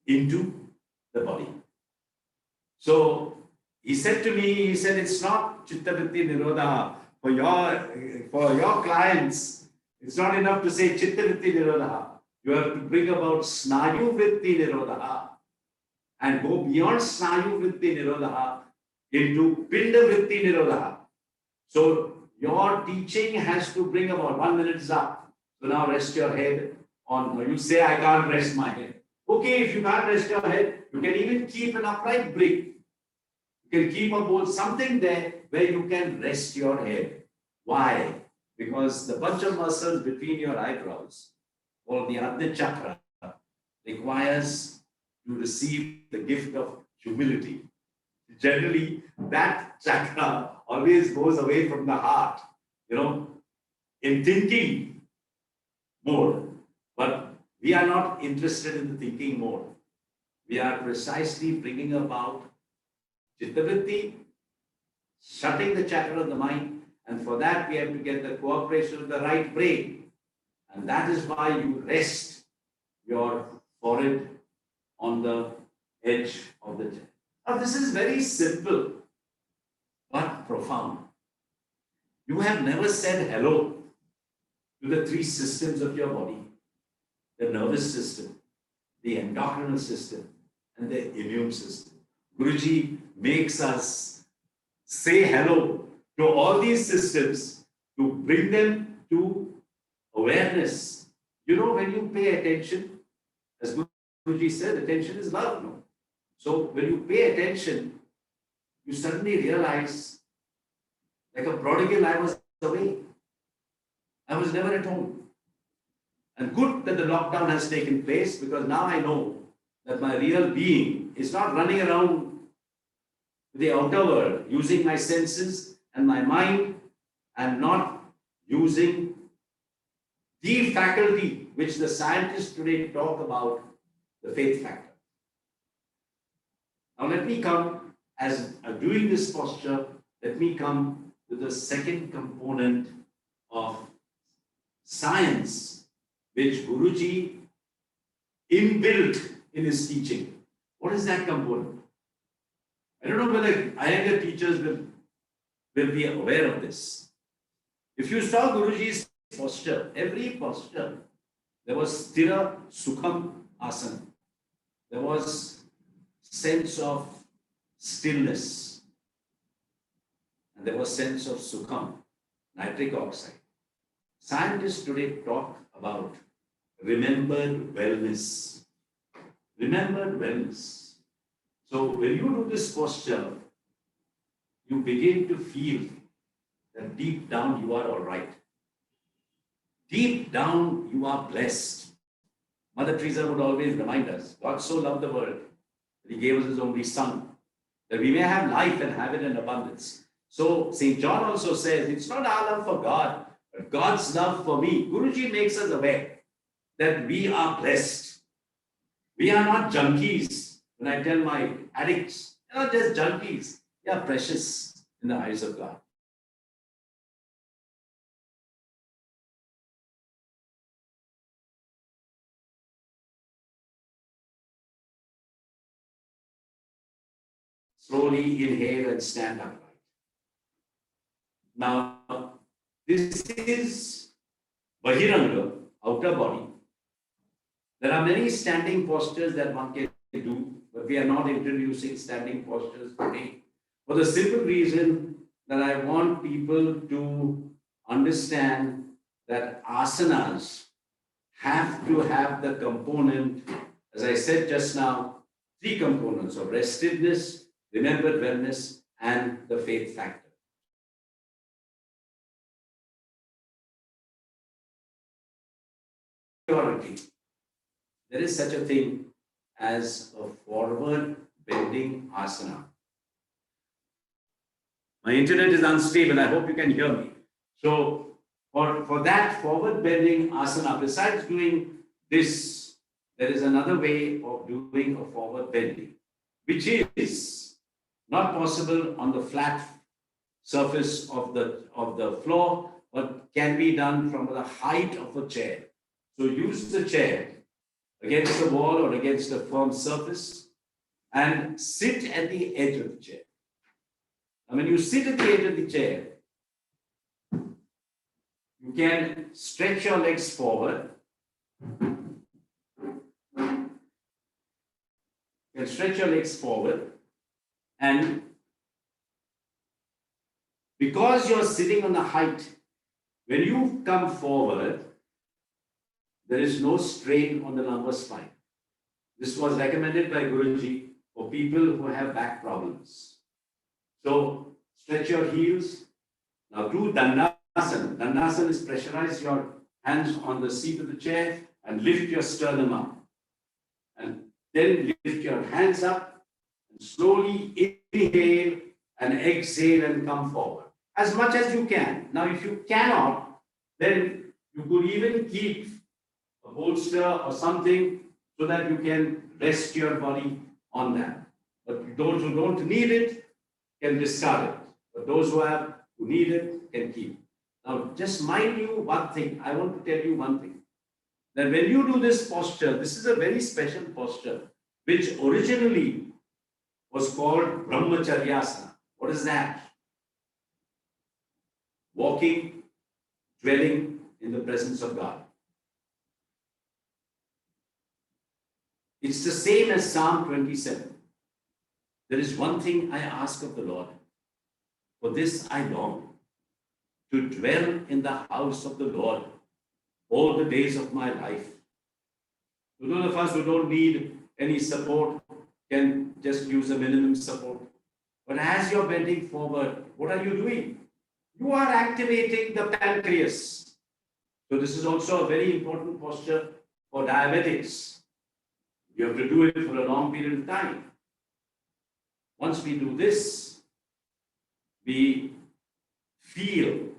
into the body. So he said to me, it's not Chittavritti Nirodha. For your clients, it's not enough to say Chittavritti Nirodha. You have to bring about Snayu Vritti Nirodha and go beyond Snayu Vritti Nirodha into Pinda Vritti Nirodha. So your teaching has to bring about 1 minute is up. So now rest your head on, you say, I can't rest my head. Okay, if you can't rest your head, you can even keep an upright brick. You can keep a bowl, something there where you can rest your head. Why? Because the bunch of muscles between your eyebrows, or the Adya Chakra, requires to receive the gift of humility. Generally, that chakra always goes away from the heart, in thinking mode. But we are not interested in the thinking mode. We are precisely bringing about Chittavritti, shutting the chakra of the mind, and for that we have to get the cooperation of the right brain. And that is why you rest your forehead on the edge of the chest. Now, this is very simple. but profound. You have never said hello to the three systems of your body: the nervous system, the endocrinal system, and the immune system. Guruji makes us say hello to all these systems to bring them to awareness. You know, when you pay attention, as Guruji said, attention is love. No? So when you pay attention, you suddenly realize, like a prodigal, I was away. I was never at home. And good that the lockdown has taken place, because now I know that my real being is not running around the outer world, using my senses and my mind, and not using the faculty which the scientists today talk about, the faith factor. Now let me come, as doing this posture, let me come to the second component of science, which Guruji inbuilt in his teaching. What is that component? I don't know whether Iyengar teachers will be aware of this. If you saw Guruji's posture, every posture, there was Sthira Sukham Asana. There was sense of stillness. And there was sense of Sukham, nitric oxide. Scientists today talk about remembered wellness. Remembered wellness. So when you do this posture, you begin to feel that deep down you are all right. Deep down you are blessed. Mother Teresa would always remind us, God so loved the world that he gave us his only son, that we may have life and have it in abundance. So St. John also says, it's not our love for God, but God's love for me. Guruji makes us aware that we are blessed. We are not junkies. When I tell my addicts, they're not just junkies. They are precious in the eyes of God. Slowly inhale and stand upright. Now, this is Bahiranga, outer body. There are many standing postures that one can do, but we are not introducing standing postures today, for the simple reason that I want people to understand that asanas have to have the component, as I said just now, three components of restedness, remembered wellness, and the faith factor. There is such a thing as a forward bending asana. My internet is unstable. I hope you can hear me. So for that forward bending asana, besides doing this, there is another way of doing a forward bending, which is not possible on the flat surface of the floor, but can be done from the height of a chair. So use the chair against the wall or against a firm surface and sit at the edge of the chair. Now, when you sit at the edge of the chair, you can stretch your legs forward. You can stretch your legs forward, and because you're sitting on the height, when you come forward, there is no strain on the lumbar spine. This was recommended by Guruji for people who have back problems. So stretch your heels. Now do Dandasana. Dandasana is pressurize your hands on the seat of the chair and lift your sternum up. And then lift your hands up and slowly inhale and exhale and come forward as much as you can. Now, if you cannot, then you could even keep a bolster or something so that you can rest your body on that. But those who don't need it can discard it. But those who need it can keep. Now, just mind you one thing. I want to tell you one thing. That when you do this posture, this is a very special posture, which originally was called Brahmacharyasana. What is that? walking, dwelling in the presence of God. It's the same as Psalm 27. There is one thing I ask of the Lord. For this I long, to dwell in the house of the Lord all the days of my life. So those of us who don't need any support can just use a minimum support. But as you're bending forward, what are you doing? You are activating the pancreas. So this is also a very important posture for diabetics. You have to do it for a long period of time. Once we do this, we feel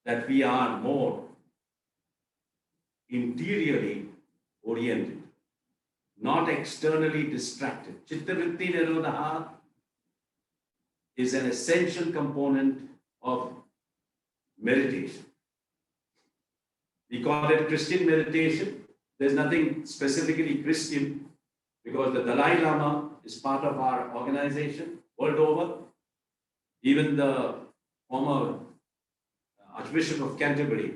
that we are more interiorly oriented, not externally distracted. Chittavritti Nirodha is an essential component of meditation. We call it Christian meditation. There's nothing specifically Christian because the Dalai Lama is part of our organization world over. Even the former Archbishop of Canterbury,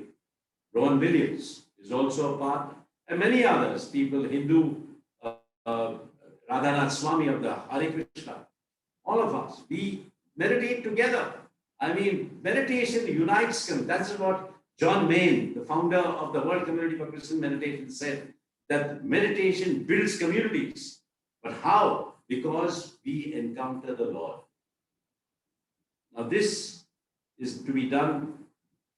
Rowan Williams, is also a part, and many others, people, Hindu, Radhanath Swami of the Hare Krishna, all of us, we meditate together. I mean, meditation unites them. That's what John Main, the founder of the World Community for Christian Meditation, said, that meditation builds communities. But how? Because we encounter the Lord. Now, this is to be done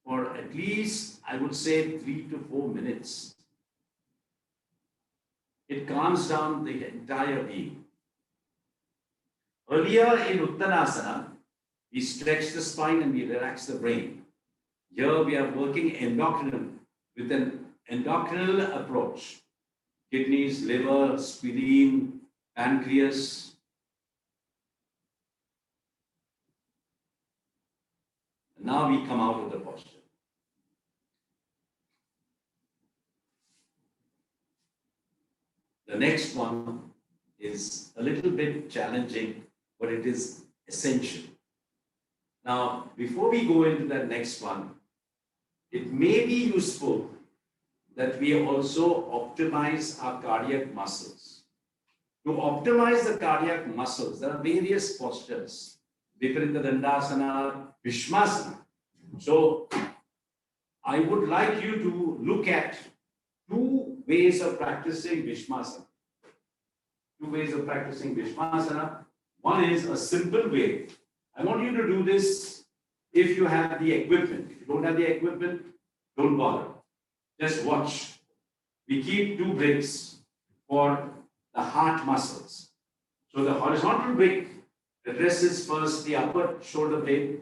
for at least, I would say, 3 to 4 minutes. It calms down the entire being. Earlier in Uttanasana, we stretch the spine and we relax the brain. Here we are working endocrinal with an endocrinal approach. Kidneys, liver, spleen, pancreas. Now we come out of the posture. The next one is a little bit challenging, but it is essential. Now, before we go into that next one, it may be useful that we also optimize our cardiac muscles. To optimize the cardiac muscles, there are various postures. Viparita Dandasana, Vishmasana. So, I would like you to look at 2 ways of practicing Vishmasana. 2 ways of practicing Vishmasana. One is a simple way. I want you to do this if you have the equipment. If you don't have the equipment, don't bother. Just watch. We keep 2 bricks for the heart muscles. So the horizontal brick addresses first the upper shoulder blade,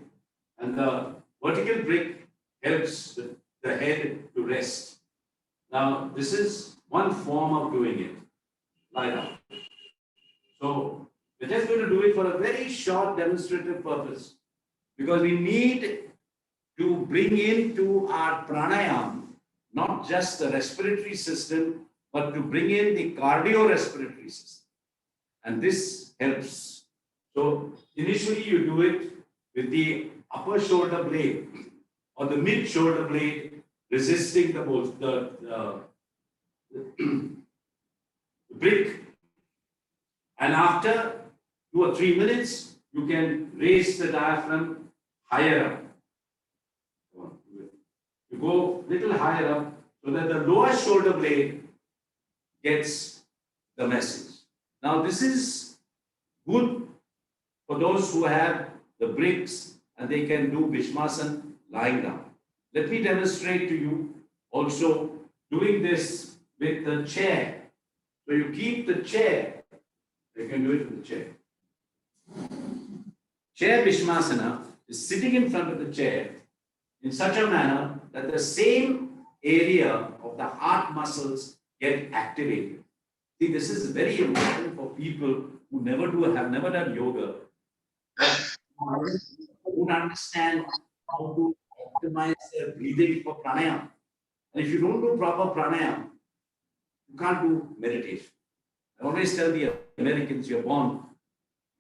and the vertical brick helps the head to rest. Now, this is one form of doing it. Lie down. So, we're just going to do it for a very short demonstrative purpose because we need to bring into our pranayama not just the respiratory system, but to bring in the cardiorespiratory system. And this helps. So, initially you do it with the upper shoulder blade or the mid shoulder blade resisting the brick. And after 2 or 3 minutes, you can raise the diaphragm higher up. You go a little higher up so that the lower shoulder blade gets the message. Now, this is good for those who have the bricks and they can do Vishmasana lying down. Let me demonstrate to you also doing this with the chair. So you keep the chair. You can do it with the chair. Chair Vishmasana is sitting in front of the chair in such a manner that the same area of the heart muscles get activated. See, this is very important for people who have never done yoga, don't understand how to optimize their breathing for pranayama. And if you don't do proper pranayama, you can't do meditation. I always tell the Americans, you're born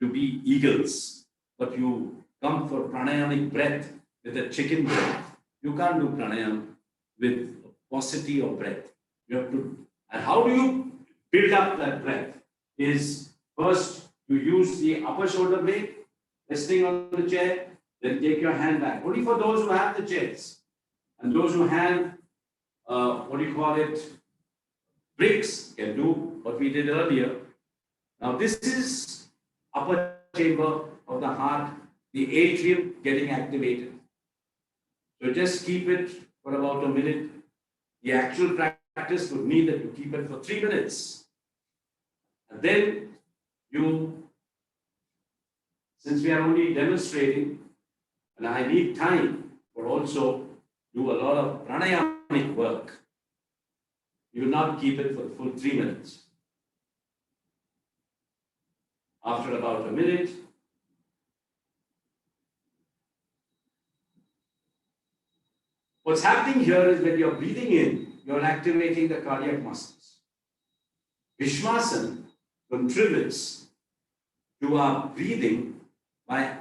to be eagles, but you come for pranayamic breath with a chicken breath. You can't do pranayam with paucity of breath. You have to, and how do you build up that breath? Is first you use the upper shoulder blade, resting on the chair, then take your hand back. Only for those who have the chairs. And those who have, bricks, can do what we did earlier. Now this is upper chamber of the heart, the atrium getting activated. So just keep it for about a minute. The actual practice would mean that you keep it for 3 minutes. And then you, since we are only demonstrating, and I need time for also do a lot of pranayamic work, you will not keep it for the full 3 minutes. After about a minute, what's happening here is when you're breathing in, you're activating the cardiac muscles. Vishwasan contributes to our breathing by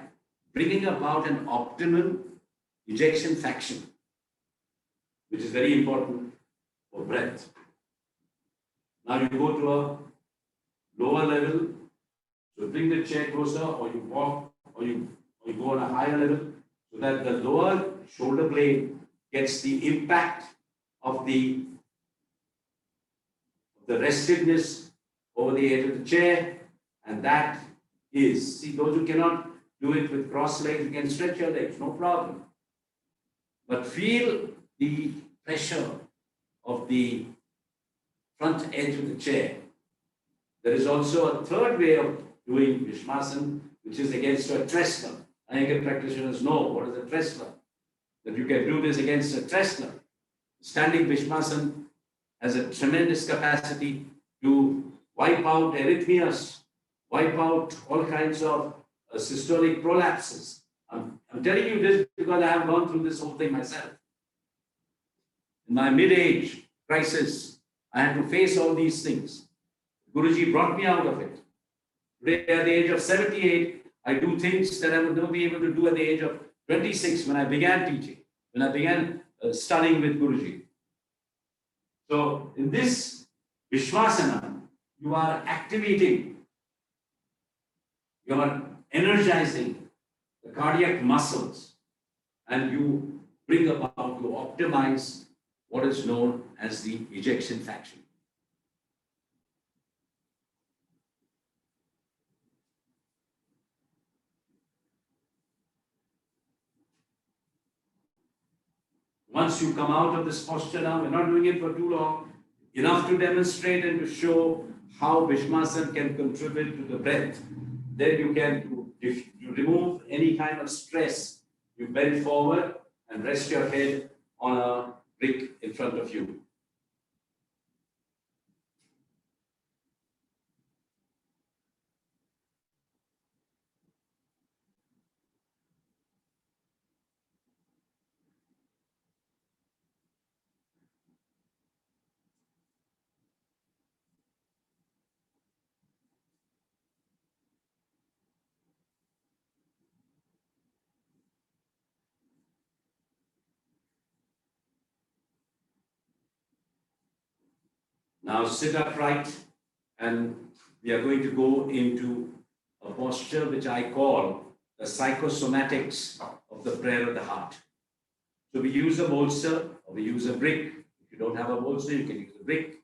bringing about an optimum ejection fraction, which is very important for breath. Now you go to a lower level, so bring the chair closer, or you walk, or you go on a higher level, so that the lower shoulder blade gets the impact of the restedness over the edge of the chair, and that is, see, those who cannot do it with cross legs, you can stretch your legs, no problem. But feel the pressure of the front edge of the chair. There is also a third way of doing Vishwasan, which is against a Tressler. Iyengar practitioners know what is a Tressler. That you can do this against a Tressler. Standing Vishwasan has a tremendous capacity to wipe out arrhythmias, wipe out all kinds of systolic prolapses. I'm telling you this because I have gone through this whole thing myself. In my mid-age crisis, I had to face all these things. Guruji brought me out of it. Today, at the age of 78, I do things that I would never be able to do at the age of 26 when I began teaching, when I began studying with Guruji. So, in this Vishwasana, you are activating, you are energizing the cardiac muscles, and you bring about, you optimize what is known as the ejection fraction. Once you come out of this posture now, we're not doing it for too long, enough to demonstrate and to show how Vishwasan can contribute to the breath. Then you can, if you remove any kind of stress, you bend forward and rest your head on a brick in front of you. Now sit upright, and we are going to go into a posture which I call the psychosomatics of the prayer of the heart. So we use a bolster or we use a brick. If you don't have a bolster, you can use a brick.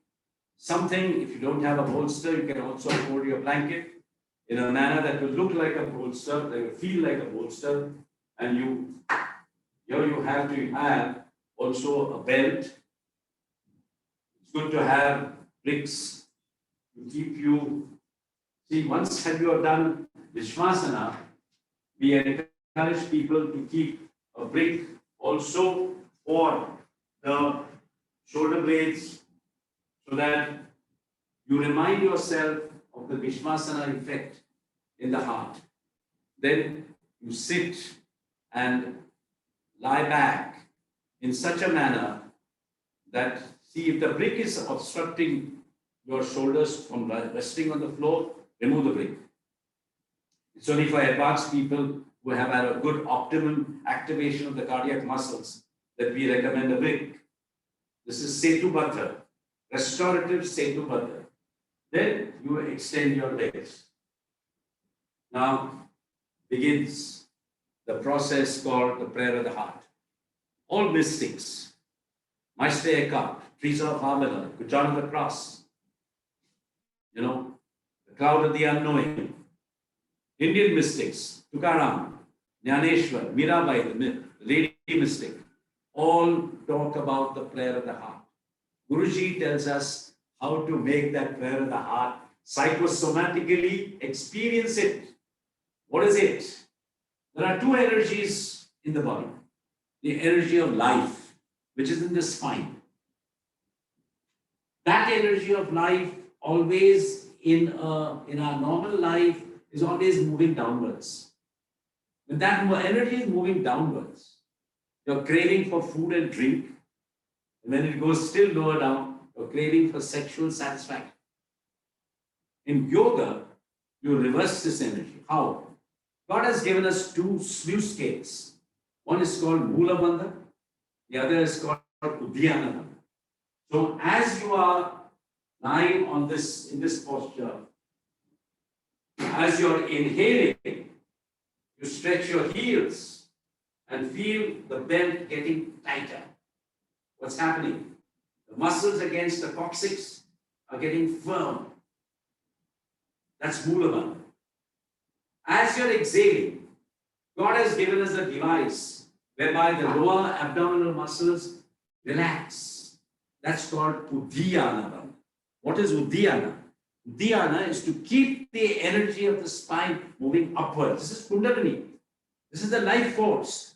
Something, if you don't have a bolster, you can also hold your blanket in a manner that will look like a bolster, that will feel like a bolster. And here you have to have also a belt. It's good to have bricks to keep you. See, once you have done Vishwasana, we encourage people to keep a brick also for the shoulder blades, so that you remind yourself of the Vishwasana effect in the heart. Then you sit and lie back in such a manner that, see, if the brick is obstructing your shoulders from resting on the floor, remove the brick. It's only for advanced people who have had a good optimum activation of the cardiac muscles, that we recommend a big. This is Setu Bandha, restorative Setu Bandha. Then you extend your legs. Now begins the process called the prayer of the heart. All mystics, Meister Eckhart, Teresa of Avila, John of the Cross, the cloud of the unknowing, Indian mystics, Tukaram, Jnaneshwar, Mirabai, the lady mystic, all talk about the prayer of the heart. Guruji tells us how to make that prayer of the heart psychosomatically experience it. What is it? There are two energies in the body. The energy of life, which is in the spine. That energy of life always in our normal life is always moving downwards. When that energy is moving downwards, you're craving for food and drink. And when it goes still lower down, you're craving for sexual satisfaction. In yoga, you reverse this energy. How? God has given us two sluice gates. One is called Mula Bandha, the other is called Uddiyana Bandha. So as you are lying in this posture, as you're inhaling, you stretch your heels and feel the belt getting tighter. What's happening? The muscles against the coccyx are getting firm. That's Mula Bandha. As you're exhaling, God has given us a device whereby the lower abdominal muscles relax. That's called Uddiyana Bandha. What is Uddiyana? Uddiyana is to keep the energy of the spine moving upwards. This is Kundalini. This is the life force.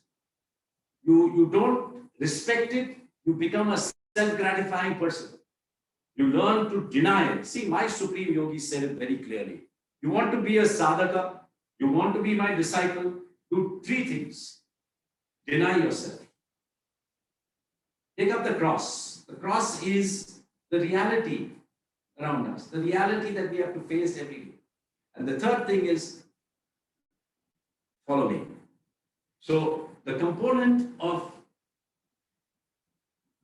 You don't respect it, you become a self-gratifying person. You learn to deny it. See, my Supreme Yogi said it very clearly. You want to be a sadhaka, you want to be my disciple, do three things. Deny yourself. Take up the cross. The cross is the reality around us, the reality that we have to face every day. And the third thing is follow me. So the component of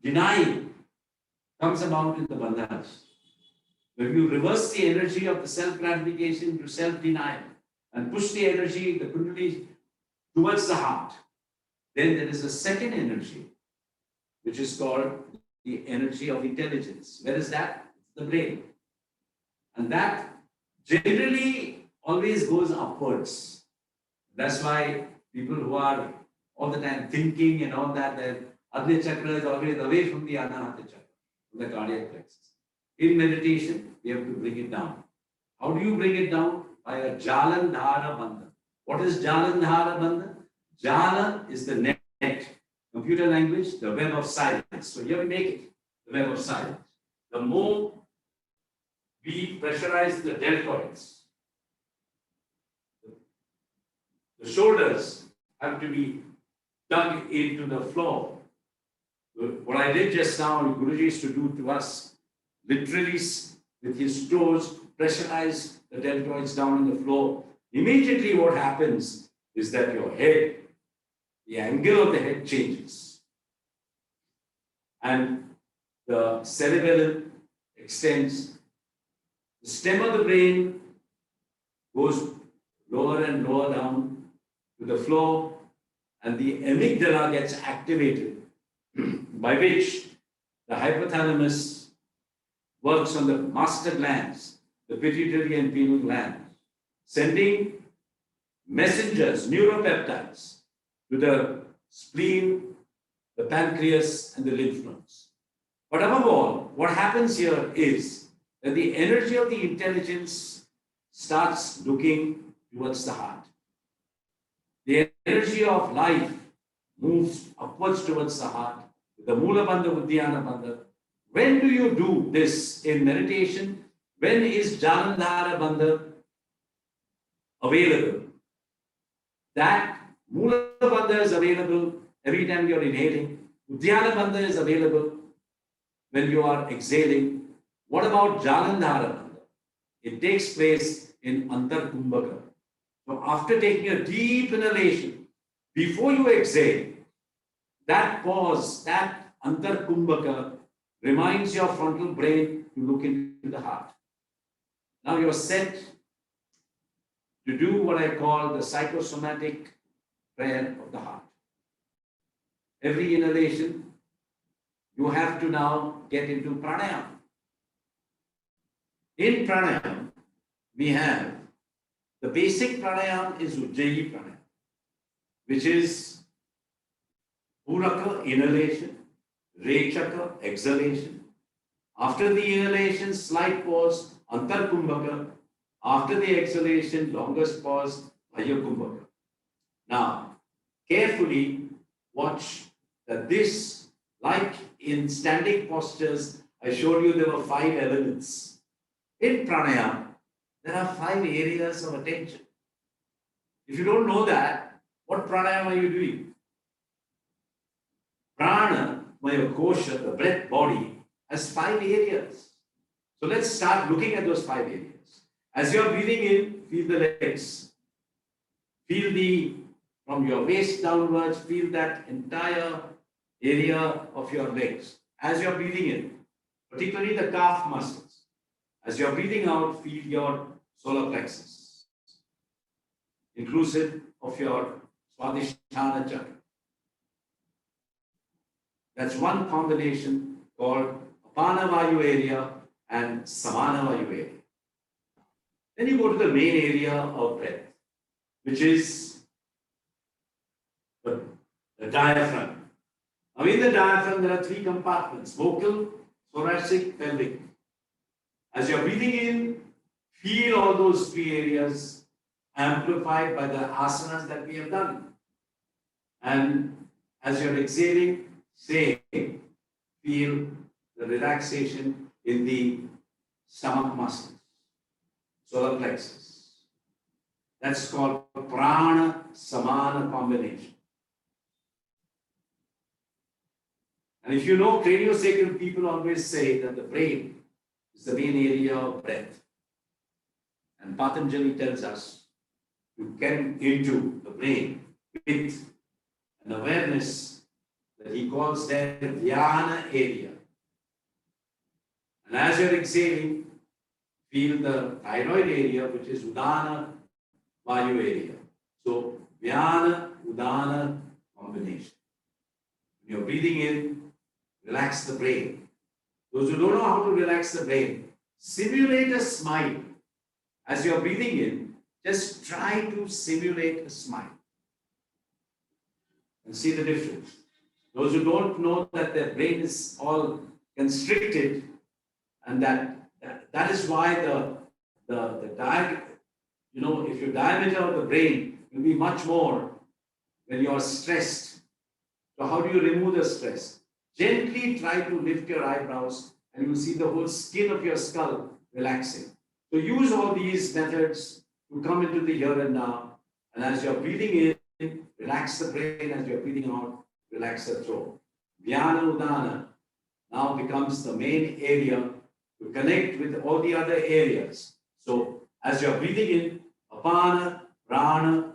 denying comes about in the bandhanas. When you reverse the energy of the self-gratification to self-denial and push the energy, the kundalini, towards the heart, then there is a second energy, which is called the energy of intelligence. Where is that? The brain. And that generally always goes upwards. That's why people who are all the time thinking and all that, their Adya chakra is always away from the Anahata chakra, from the cardiac plexus. In meditation, we have to bring it down. How do you bring it down? By a Jalandhara Bandha. What is Jalandhara Bandha? Jala is the net. Computer language, the web of silence. So here we make it, the web of silence. The more we pressurize the deltoids, the shoulders have to be dug into the floor. What I did just now, Guruji used to do to us, literally with his toes, pressurize the deltoids down on the floor. Immediately what happens is that your head, the angle of the head changes. And the cerebellum extends. The stem of the brain goes lower and lower down to the floor, and the amygdala gets activated, by which the hypothalamus works on the master glands, the pituitary and pineal gland, sending messengers, neuropeptides, to the spleen, the pancreas, and the lymph nodes. But above all, what happens here is that the energy of the intelligence starts looking towards the heart. The energy of life moves upwards towards the heart, with the Mula Bandha, Uddiyana Bandha. When do you do this in meditation? When is Jalandhara Bandha available? That Mula Bandha is available every time you're inhaling. Uddiyana Bandha is available when you are exhaling. What about Jalandhara Bandha? It takes place in Antar Kumbhaka. So after taking a deep inhalation, before you exhale, that pause, that antarkumbhaka reminds your frontal brain to look into the heart. Now you're set to do what I call the psychosomatic prayer of the heart. Every inhalation, you have to now get into pranayama. In pranayama, we have the basic pranayama is Ujjayi pranayama, which is Puraka inhalation, Rechaka exhalation. After the inhalation, slight pause, Antarkumbhaka. After the exhalation, longest pause, Bayakumbhaka. Now, carefully watch that this, like in standing postures, I showed you there were 5 elements. In pranayama, there are 5 areas of attention. If you don't know that, what pranayama are you doing? Prana, Maya Kosha, the breath body, has 5 areas. So let's start looking at those 5 areas. As you're breathing in, feel the legs. Feel from your waist downwards, feel that entire area of your legs. As you're breathing in, particularly the calf muscles. As you're breathing out, feel your solar plexus, inclusive of your Swadhisthana chakra. That's one combination called Apana Vayu area and Samana Vayu area. Then you go to the main area of breath, which is the diaphragm. Now in the diaphragm, there are 3 compartments: vocal, thoracic, pelvic. As you're breathing in, feel all those 3 areas amplified by the asanas that we have done. And as you're exhaling, feel the relaxation in the stomach muscles, solar plexus. That's called prana samana combination. And if you know craniosacral people always say that the brain is the main area of breath. And Patanjali tells us to get into the brain with an awareness that he calls their dhyana area. And as you're exhaling, feel the thyroid area, which is Udana Vayu area. So, Dhyana, Udana combination. When you're breathing in, relax the brain. Those who don't know how to relax the brain, simulate a smile. As you're breathing in, just try to simulate a smile. And see the difference. Those who don't know that their brain is all constricted, and that is why if your diameter of the brain will be much more when you are stressed. So how do you remove the stress? Gently try to lift your eyebrows and you will see the whole skin of your skull relaxing. So use all these methods to come into the here and now. And as you're breathing in, relax the brain. As you're breathing out, relax the throat. Dhyana Udana now becomes the main area to connect with all the other areas. So as you're breathing in, Apana, Prana,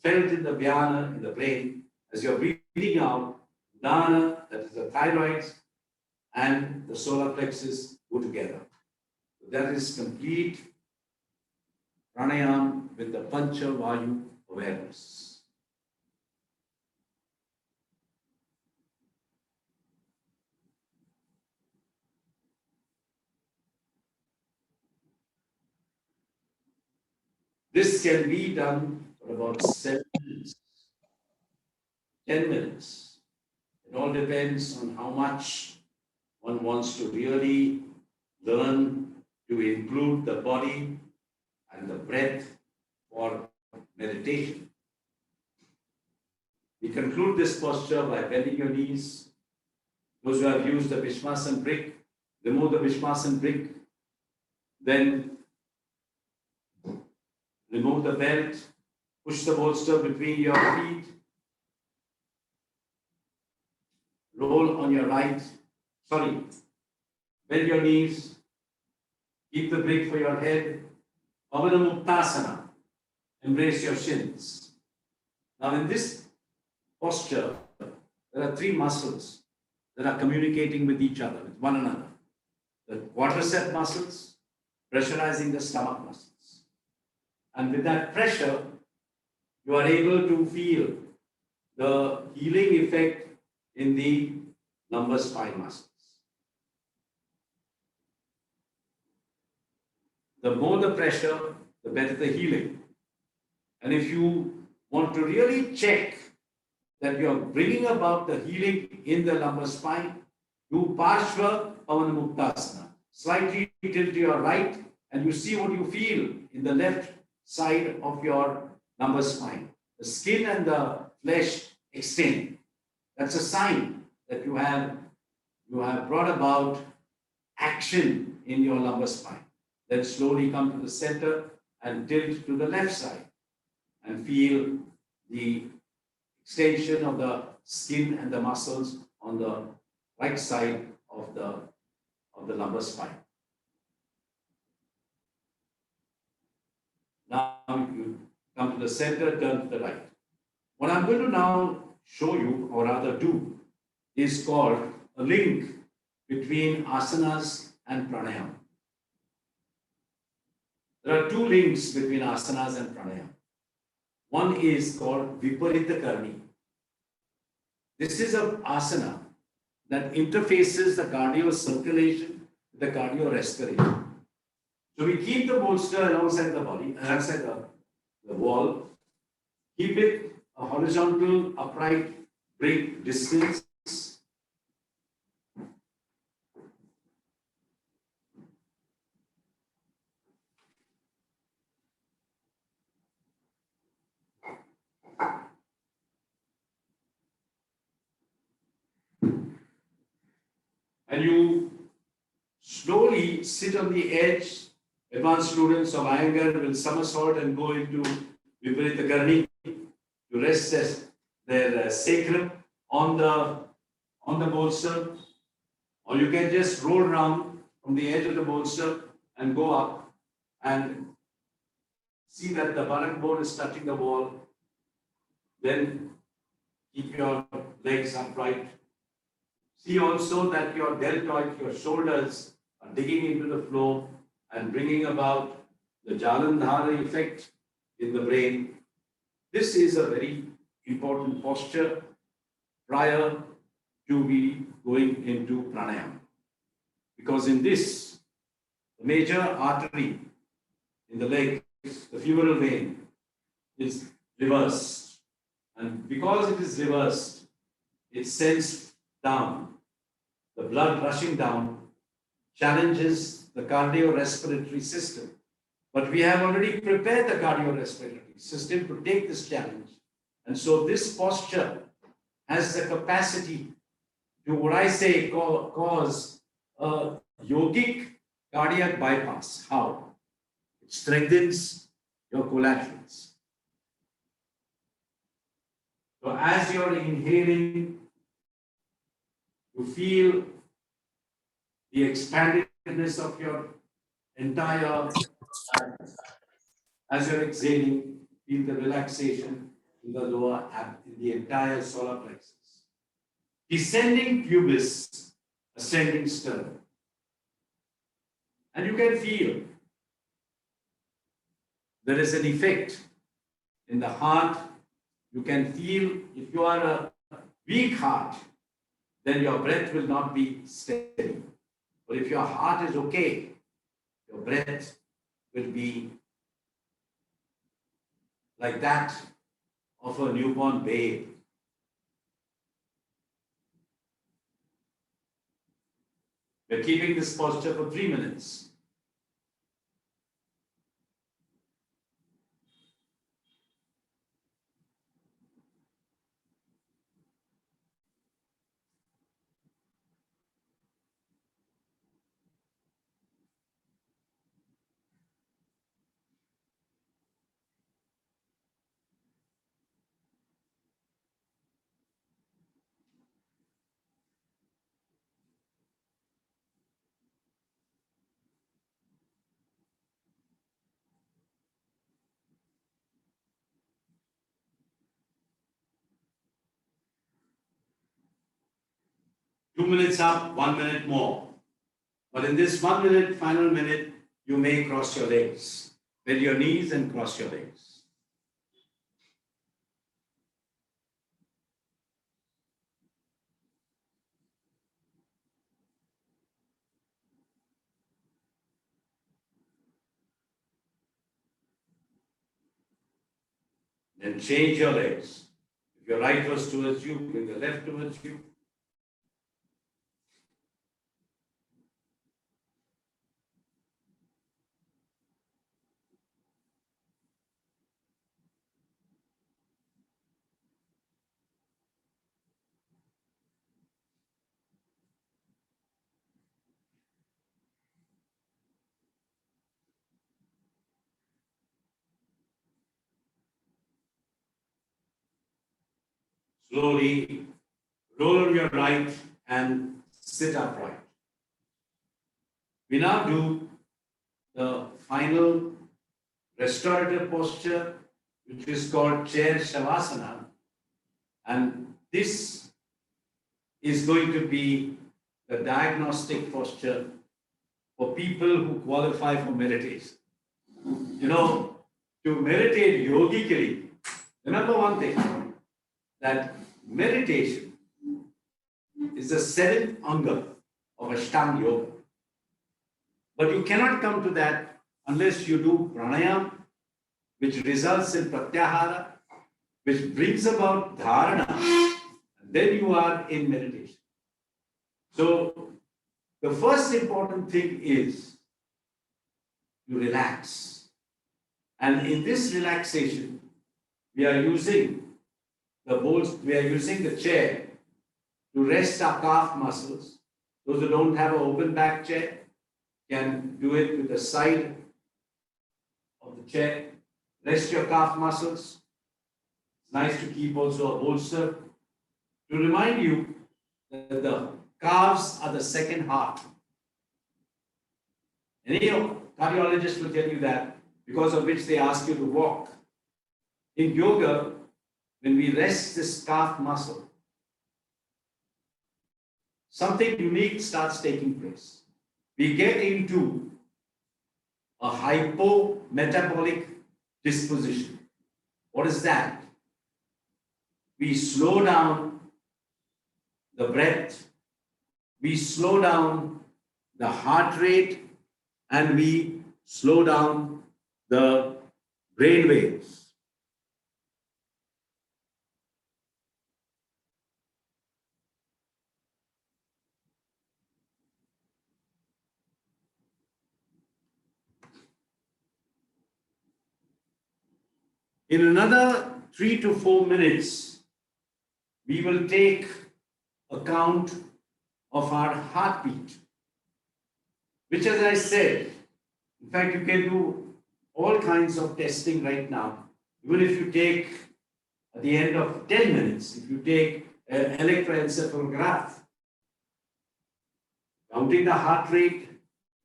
felt in the Dhyana, in the brain. As you're breathing out, Udana, that is the thyroids, and the solar plexus go together. So that is complete pranayama with the Pancha Vayu awareness. This can be done for about 7 minutes, 10 minutes. It all depends on how much one wants to really learn to include the body and the breath for meditation. We conclude this posture by bending your knees. Those who have used the Vishmasan brick, remove the Vishmasan brick, then remove the belt, push the bolster between your feet, roll on your bend your knees, keep the brick for your head, Pavana Muktasana, embrace your shins. Now in this posture, there are three muscles that are communicating with each other, with one another. The quadricep muscles, pressurizing the stomach muscles. And with that pressure, you are able to feel the healing effect in the lumbar spine muscles. The more the pressure, the better the healing. And if you want to really check that you are bringing about the healing in the lumbar spine, do Parshva Pavanamuktasana. Slightly tilt your right and you see what you feel in the left side of your lumbar spine. The skin and the flesh extend. That's a sign that you have brought about action in your lumbar spine. Then slowly come to the center and tilt to the left side and feel the extension of the skin and the muscles on the right side of the lumbar spine. Now you come to the center, turn to the right. What I'm going to now show you, or rather do, is called a link between asanas and pranayama. There are two links between asanas and pranayama. One is called Viparita Karni. This is an asana that interfaces the cardio circulation with the cardio respiration. So we keep the bolster alongside the body, alongside the wall. Keep it a horizontal, upright, break distance. And you slowly sit on the edge. Advanced students of Iyengar will somersault and go into Viparita Karni to rest their sacrum on the bolster. Or you can just roll around from the edge of the bolster and go up and see that the buttock bone is touching the wall. Then keep your legs upright. See also that your deltoid, your shoulders are digging into the floor and bringing about the Jalandhara effect in the brain. This is a very important posture prior to be going into pranayama. Because in this, the major artery in the leg, the femoral vein, is reversed. And because it is reversed, it sends down. The blood rushing down challenges the cardiorespiratory system. But we have already prepared the cardiorespiratory system to take this challenge. And so this posture has the capacity to, what I say, cause a yogic cardiac bypass. How? It strengthens your collaterals. So as you're inhaling, you feel the expandedness of your entire, as you're exhaling, feel the relaxation in the lower abdomen, in the entire solar plexus. Descending pubis, ascending sternum. And you can feel there is an effect in the heart. You can feel if you are a weak heart, then your breath will not be steady. But if your heart is okay, your breath will be like that of a newborn babe. We're keeping this posture for 3 minutes. 2 minutes up, 1 minute more. But in this 1 minute, final minute, you may cross your legs. Bend your knees and cross your legs. Then change your legs. If your right was towards you, bring the left towards you. Slowly roll your right and sit upright. We now do the final restorative posture, which is called chair shavasana. And this is going to be the diagnostic posture for people who qualify for meditation. You know, to meditate yogically, remember one thing, that meditation is the seventh anga of Ashtanga Yoga. But you cannot come to that unless you do pranayama, which results in pratyahara, which brings about dharana, and then you are in meditation. So the first important thing is to relax. And in this relaxation, we are using the chair to rest our calf muscles. Those who don't have an open back chair can do it with the side of the chair. Rest your calf muscles. It's nice to keep also a bolster. To remind you that the calves are the second heart. Any cardiologist will tell you that, because of which they ask you to walk. In yoga, when we rest this calf muscle, something unique starts taking place. We get into a hypometabolic disposition. What is that? We slow down the breath, we slow down the heart rate, and we slow down the brain waves. In another 3 to 4 minutes, we will take account of our heartbeat, which, as I said, in fact, you can do all kinds of testing right now. Even if you take, at the end of 10 minutes, if you take an electroencephalograph, counting the heart rate,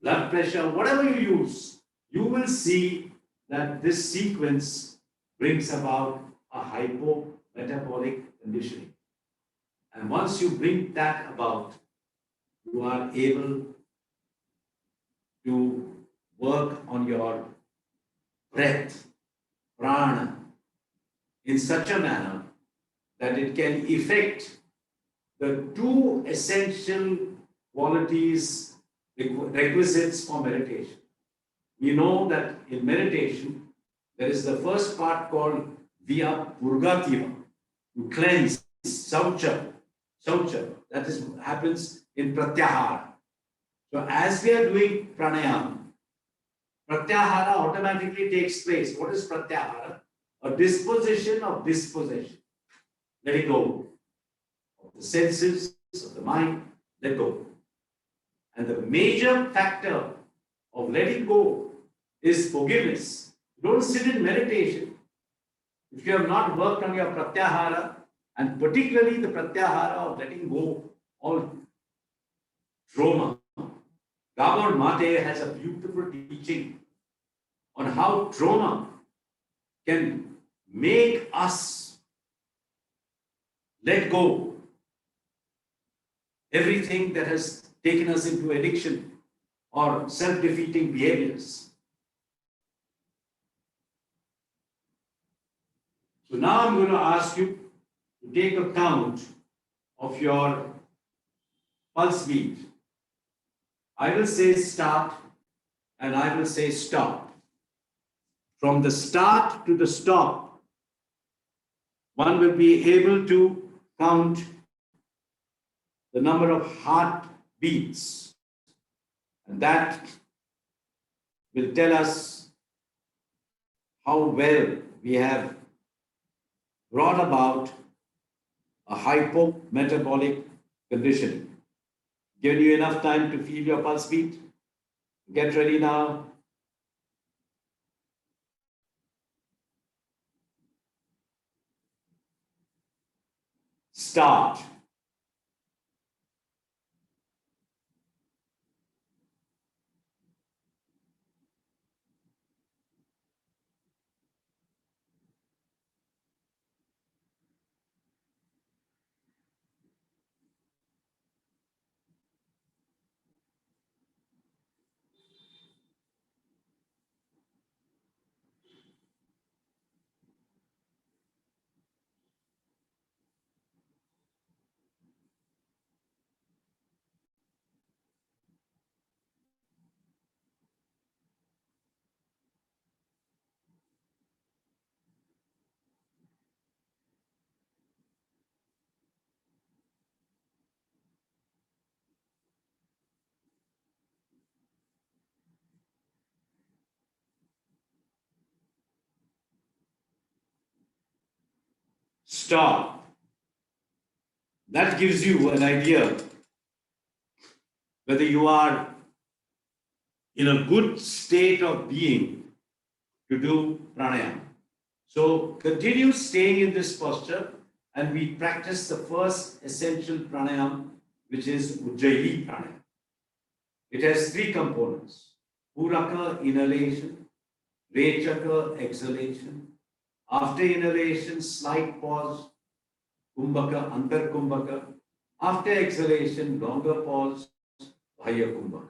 blood pressure, whatever you use, you will see that this sequence brings about a hypometabolic conditioning. And once you bring that about, you are able to work on your breath, prana, in such a manner that it can effect the two essential qualities, requisites for meditation. We know that in meditation, there is the first part called via purgativa, to cleanse, saucha, that happens in pratyahara. So as we are doing pranayama, pratyahara automatically takes place. What is pratyahara? A disposition of dispossession. Letting go of the senses, of the mind, let go. And the major factor of letting go is forgiveness. Don't sit in meditation if you have not worked on your pratyahara, and particularly the pratyahara of letting go all trauma. Gabor Mate has a beautiful teaching on how trauma can make us let go everything that has taken us into addiction or self-defeating behaviors. So now I'm going to ask you to take a count of your pulse beat. I will say start and I will say stop. From the start to the stop, one will be able to count the number of heart beats, and that will tell us how well we have brought about a hypometabolic condition. Given you enough time to feel your pulse beat? Get ready now. Start. Stop. That gives you an idea whether you are in a good state of being to do pranayama. So continue staying in this posture and we practice the first essential pranayama, which is Ujjayi pranayama. It has three components: Puraka inhalation, Rechaka exhalation. After inhalation, slight pause, Kumbhaka, Antar Kumbhaka. After exhalation, longer pause, Bahya Kumbhaka.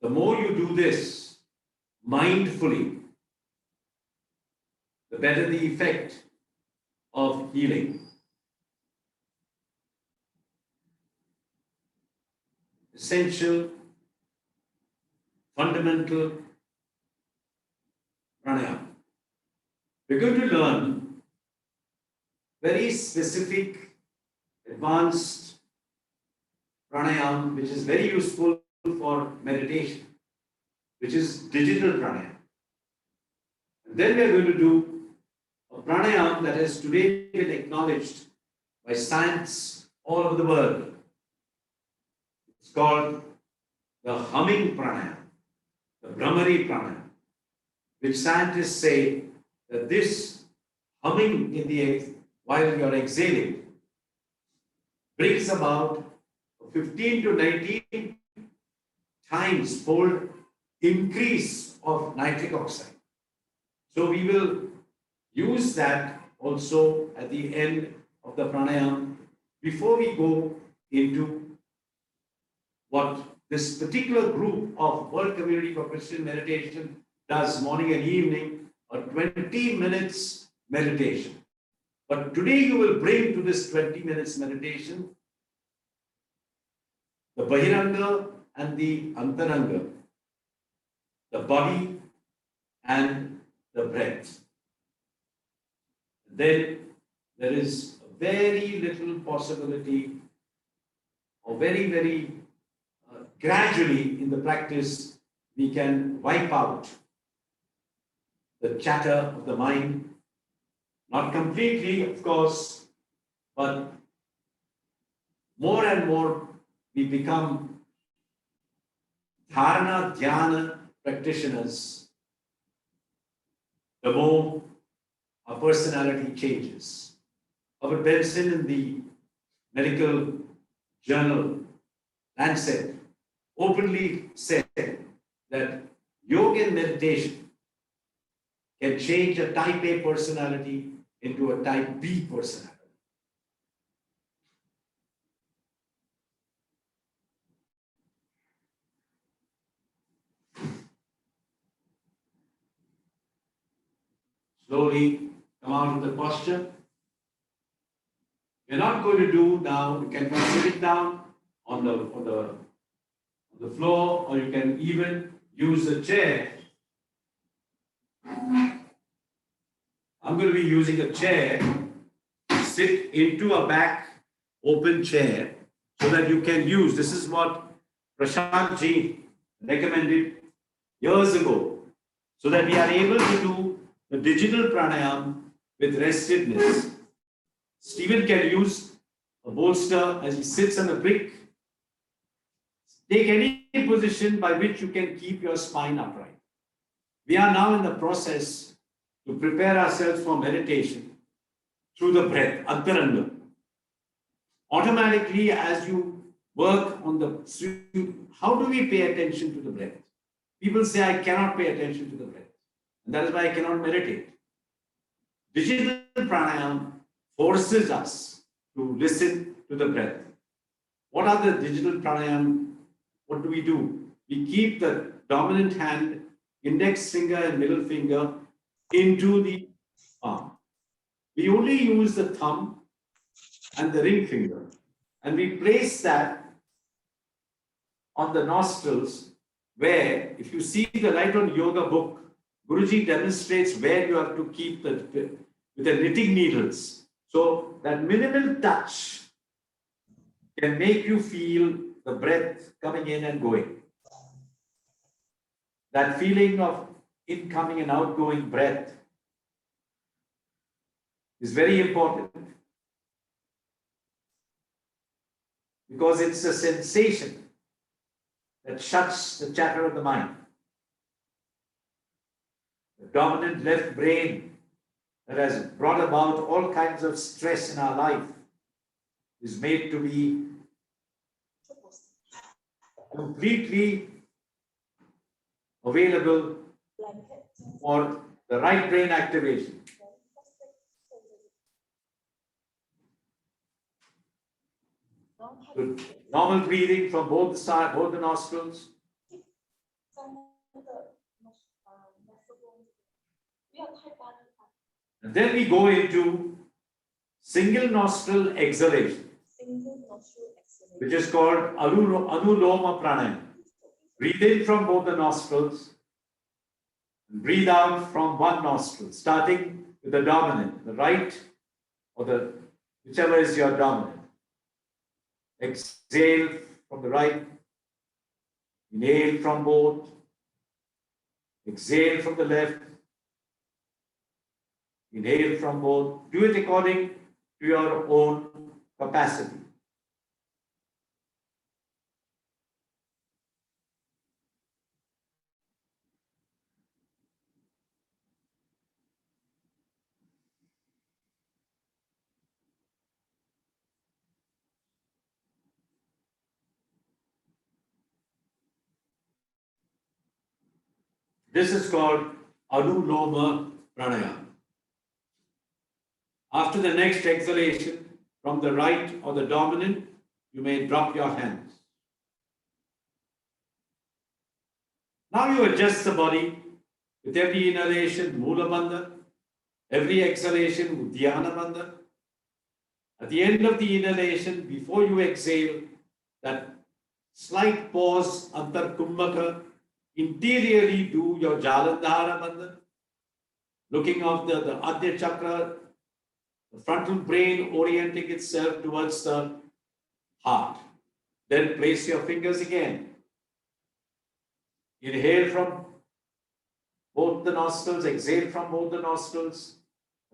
The more you do this mindfully, the better the effect of healing. Essential, fundamental pranayama. We're going to learn very specific, advanced pranayama, which is very useful for meditation, which is digital pranayama. And then we're going to do a pranayama that has today been acknowledged by science all over the world. It's called the humming pranayama, the Brahmari pranayama, which scientists say that this humming in the while you're exhaling brings about a 15 to 19 times fold increase of nitric oxide. So we will use that also at the end of the pranayama before we go into what this particular group of World Community for Christian Meditation does morning and evening, a 20 minutes meditation. But today you will bring to this 20 minutes meditation the Bahiranga and the Antaranga, the body and the breath. Then there is very little possibility, or very gradually in the practice, we can wipe out the chatter of the mind. Not completely, of course, but more and more we become dharana, dhyana practitioners, the more our personality changes. Albert Benson in the medical journal Lancet openly said that yoga and meditation can change a type A personality into a type B personality. Slowly come out of the posture. We're not going to do now, you can come sitting down on the floor, or you can even use a chair. I'm going to be using a chair, sit into a back open chair so that you can use. This is what Prashant ji recommended years ago, so that we are able to do the digital pranayam with restedness. Stephen can use a bolster as he sits on a brick. Take any position by which you can keep your spine upright. We are now in the process to prepare ourselves for meditation through the breath, Antaranga. Automatically, as you work on the, how do we pay attention to the breath? People say, I cannot pay attention to the breath. And that is why I cannot meditate. Digital pranayam forces us to listen to the breath. What are the digital pranayam? What do? We keep the dominant hand, index finger and middle finger into the palm. We only use the thumb and the ring finger, and we place that on the nostrils, where, if you see the Light on Yoga book, Guruji demonstrates where you have to keep with the knitting needles. So that minimal touch can make you feel the breath coming in and going. That feeling of incoming and outgoing breath is very important, because it's a sensation that shuts the chatter of the mind. The dominant left brain that has brought about all kinds of stress in our life is made to be completely available for the right brain activation. So normal breathing from both the nostrils. And then we go into single nostril exhalation, which is called Anuloma Pranayama. Breathe in from both the nostrils and breathe out from one nostril, starting with the dominant, the right or the whichever is your dominant. Exhale from the right, inhale from both, exhale from the left, inhale from both. Do it according to your own capacity. This is called Anuloma Pranayama. After the next exhalation from the right or the dominant, you may drop your hands. Now you adjust the body with every inhalation, Mula Bandha, every exhalation, Uddiyana Bandha. At the end of the inhalation, before you exhale, that slight pause, Antar Kumbhaka, interiorly do your Jalandhara Bandha, looking of the Adya Chakra, the frontal brain orienting itself towards the heart. Then place your fingers again. Inhale from both the nostrils, exhale from both the nostrils.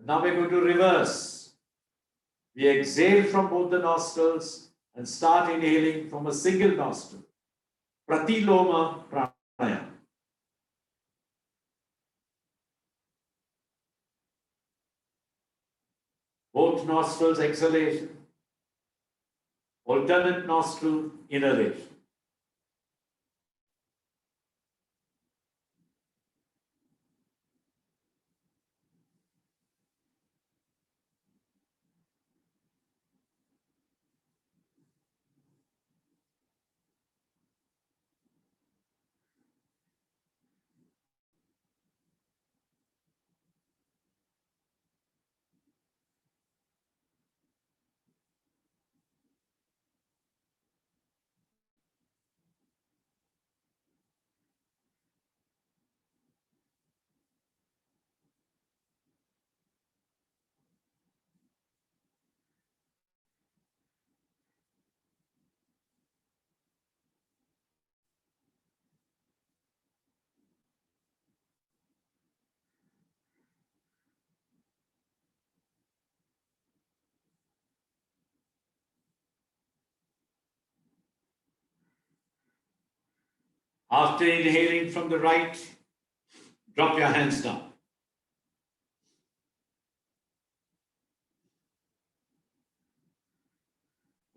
Now we're going to reverse. We exhale from both the nostrils and start inhaling from a single nostril. Pratiloma Pranayama. Both nostrils exhalation, alternate nostril inhalation. After inhaling from the right, drop your hands down.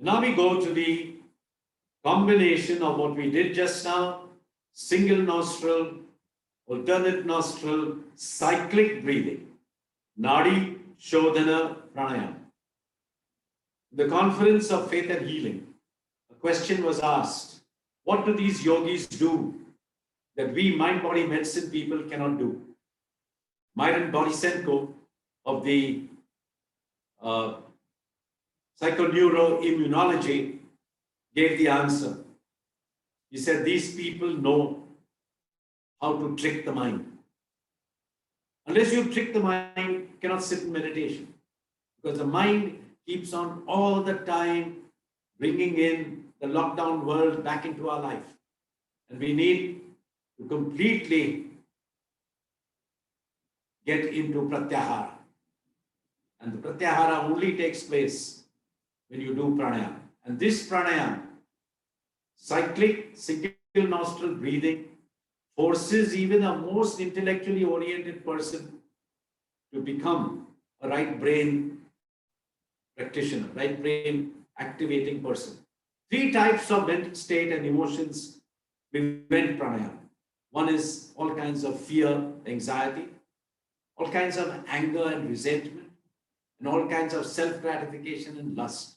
Now we go to the combination of what we did just now, single nostril, alternate nostril, cyclic breathing, Nadi Shodhana Pranayama. The Conference of Faith and Healing, a question was asked, what do these yogis do that we mind-body medicine people cannot do? Myron Borisenko of the psychoneuroimmunology gave the answer. He said, these people know how to trick the mind. Unless you trick the mind, you cannot sit in meditation. Because the mind keeps on all the time bringing in the lockdown world back into our life. And we need to completely get into pratyahara. And the pratyahara only takes place when you do pranayama. And this pranayama, cyclic single nostril breathing, forces even a most intellectually oriented person to become a right brain practitioner, right brain activating person. 3 types of mental state and emotions prevent pranayama. One is all kinds of fear, anxiety, all kinds of anger and resentment, and all kinds of self-gratification and lust.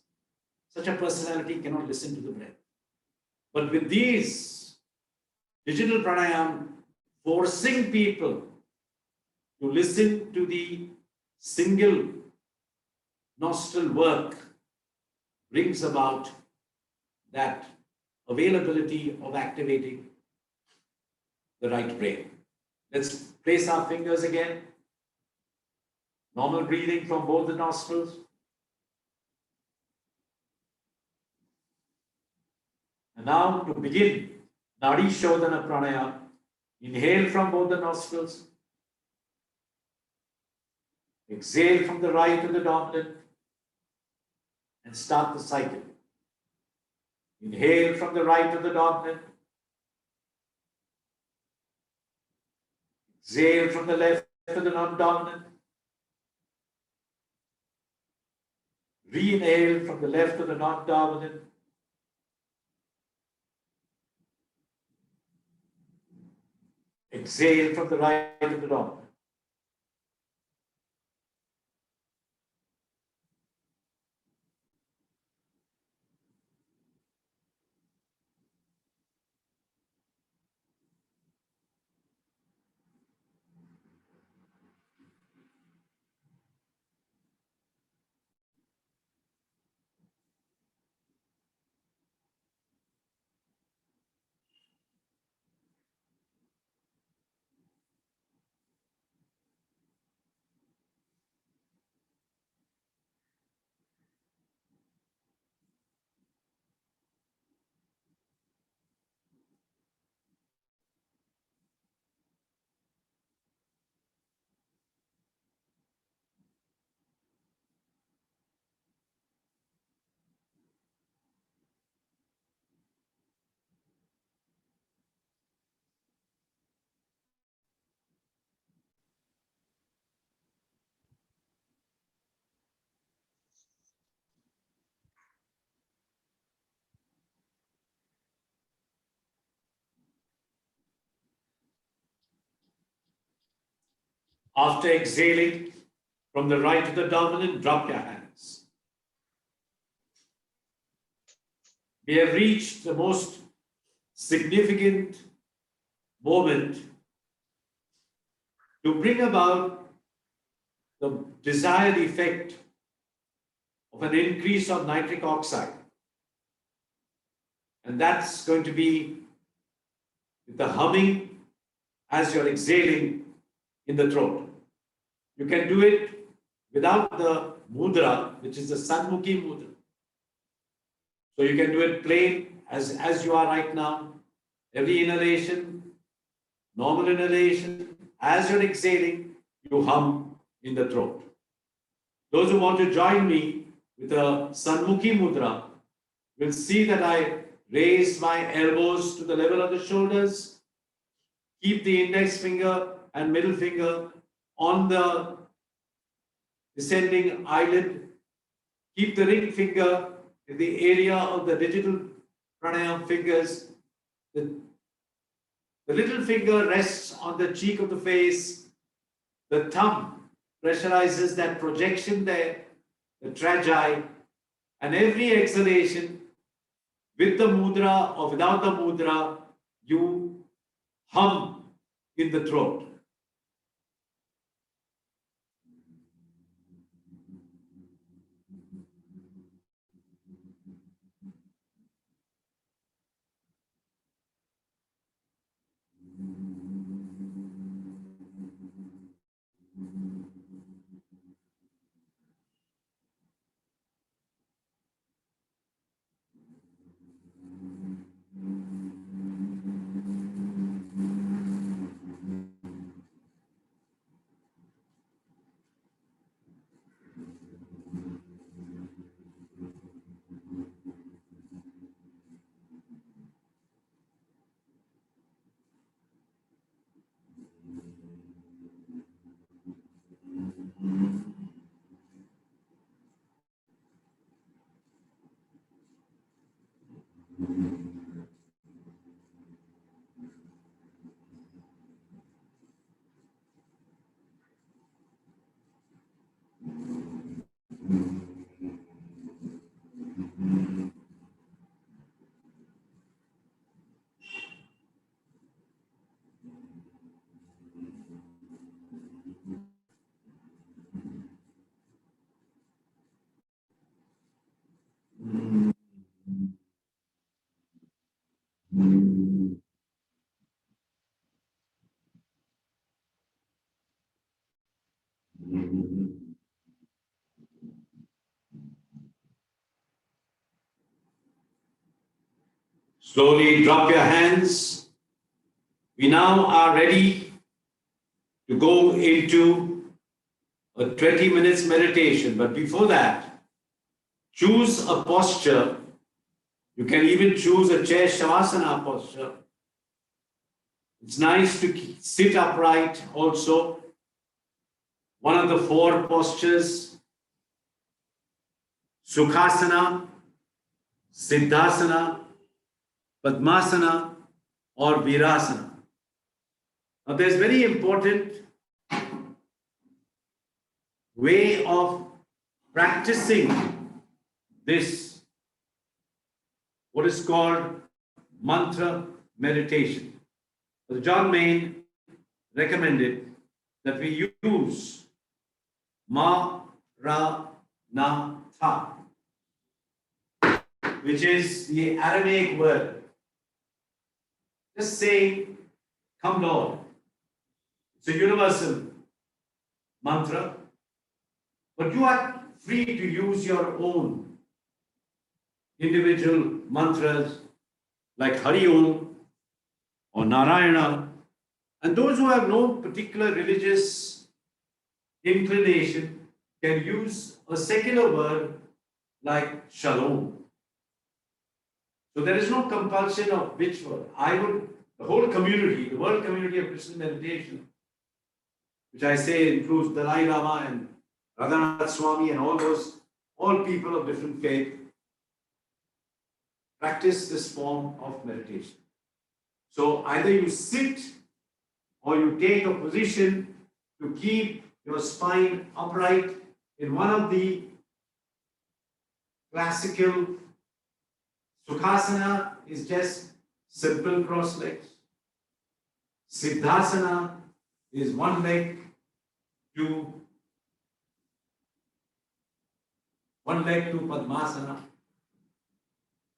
Such a personality cannot listen to the breath. But with these digital pranayama, forcing people to listen to the single nostril work brings about that availability of activating the right brain. Let's place our fingers again. Normal breathing from both the nostrils. And now to begin, Nadi Shodhana Pranayama. Inhale from both the nostrils. Exhale from the right to the dominant. And start the cycle. Inhale from the right to the dominant. Exhale from the left to the non-dominant. Re-inhale from the left to the non-dominant. Exhale from the right to the dominant. After exhaling from the right to the dominant, drop your hands. We have reached the most significant moment to bring about the desired effect of an increase of nitric oxide. And that's going to be with the humming as you're exhaling in the throat. You can do it without the mudra, which is the Sanmukhi mudra. So you can do it plain as you are right now. Every inhalation, normal inhalation, as you're exhaling, you hum in the throat. Those who want to join me with a Sanmukhi mudra will see that I raise my elbows to the level of the shoulders, keep the index finger and middle finger on the descending eyelid, keep the ring finger in the area of the digital pranayam fingers. The little finger rests on the cheek of the face. The thumb pressurizes that projection there, the trachea, and every exhalation, with the mudra or without the mudra, you hum in the throat. Slowly drop your hands. We now are ready to go into a 20 minutes meditation. But before that, choose a posture. You can even choose a chair shavasana posture. It's nice to sit upright also. One of the 4 postures: Sukhasana, Siddhasana, Padmasana, or Virasana. Now there's very important way of practicing this, what is called mantra meditation. John Main recommended that we use Ma Ra Na Tha, which is the Aramaic word. Just saying, "Come Lord." It's a universal mantra, but you are free to use your own individual mantras like Hari Om or Narayana. And those who have no particular religious inclination can use a secular word like Shalom. So there is no compulsion of which word. The whole community, the world community of Christian meditation, which I say includes Dalai Lama and Radhanath Swami and all people of different faith, practice this form of meditation. So either you sit or you take a position to keep your spine upright in one of the classical. Sukhasana is just simple cross legs. Siddhasana is one leg to Padmasana.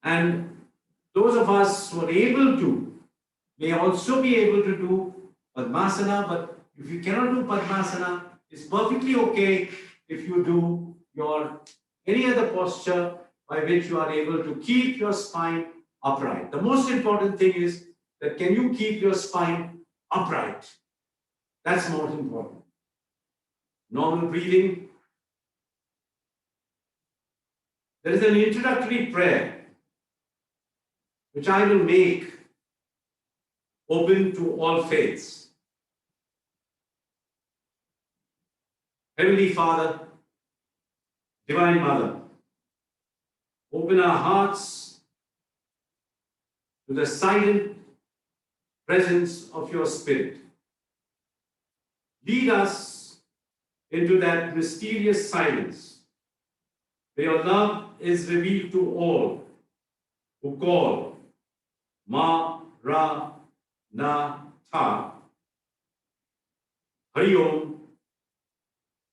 And those of us who are able to may also be able to do Padmasana, but if you cannot do Padmasana, it's perfectly okay if you do any other posture by which you are able to keep your spine upright. The most important thing is that can you keep your spine upright? That's most important. Normal breathing. There is an introductory prayer. which I will make open to all faiths. Heavenly Father, Divine Mother, open our hearts to the silent presence of your Spirit. Lead us into that mysterious silence where your love is revealed to all who call Ma Ra Na Tha. Hari Om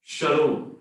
Shalom.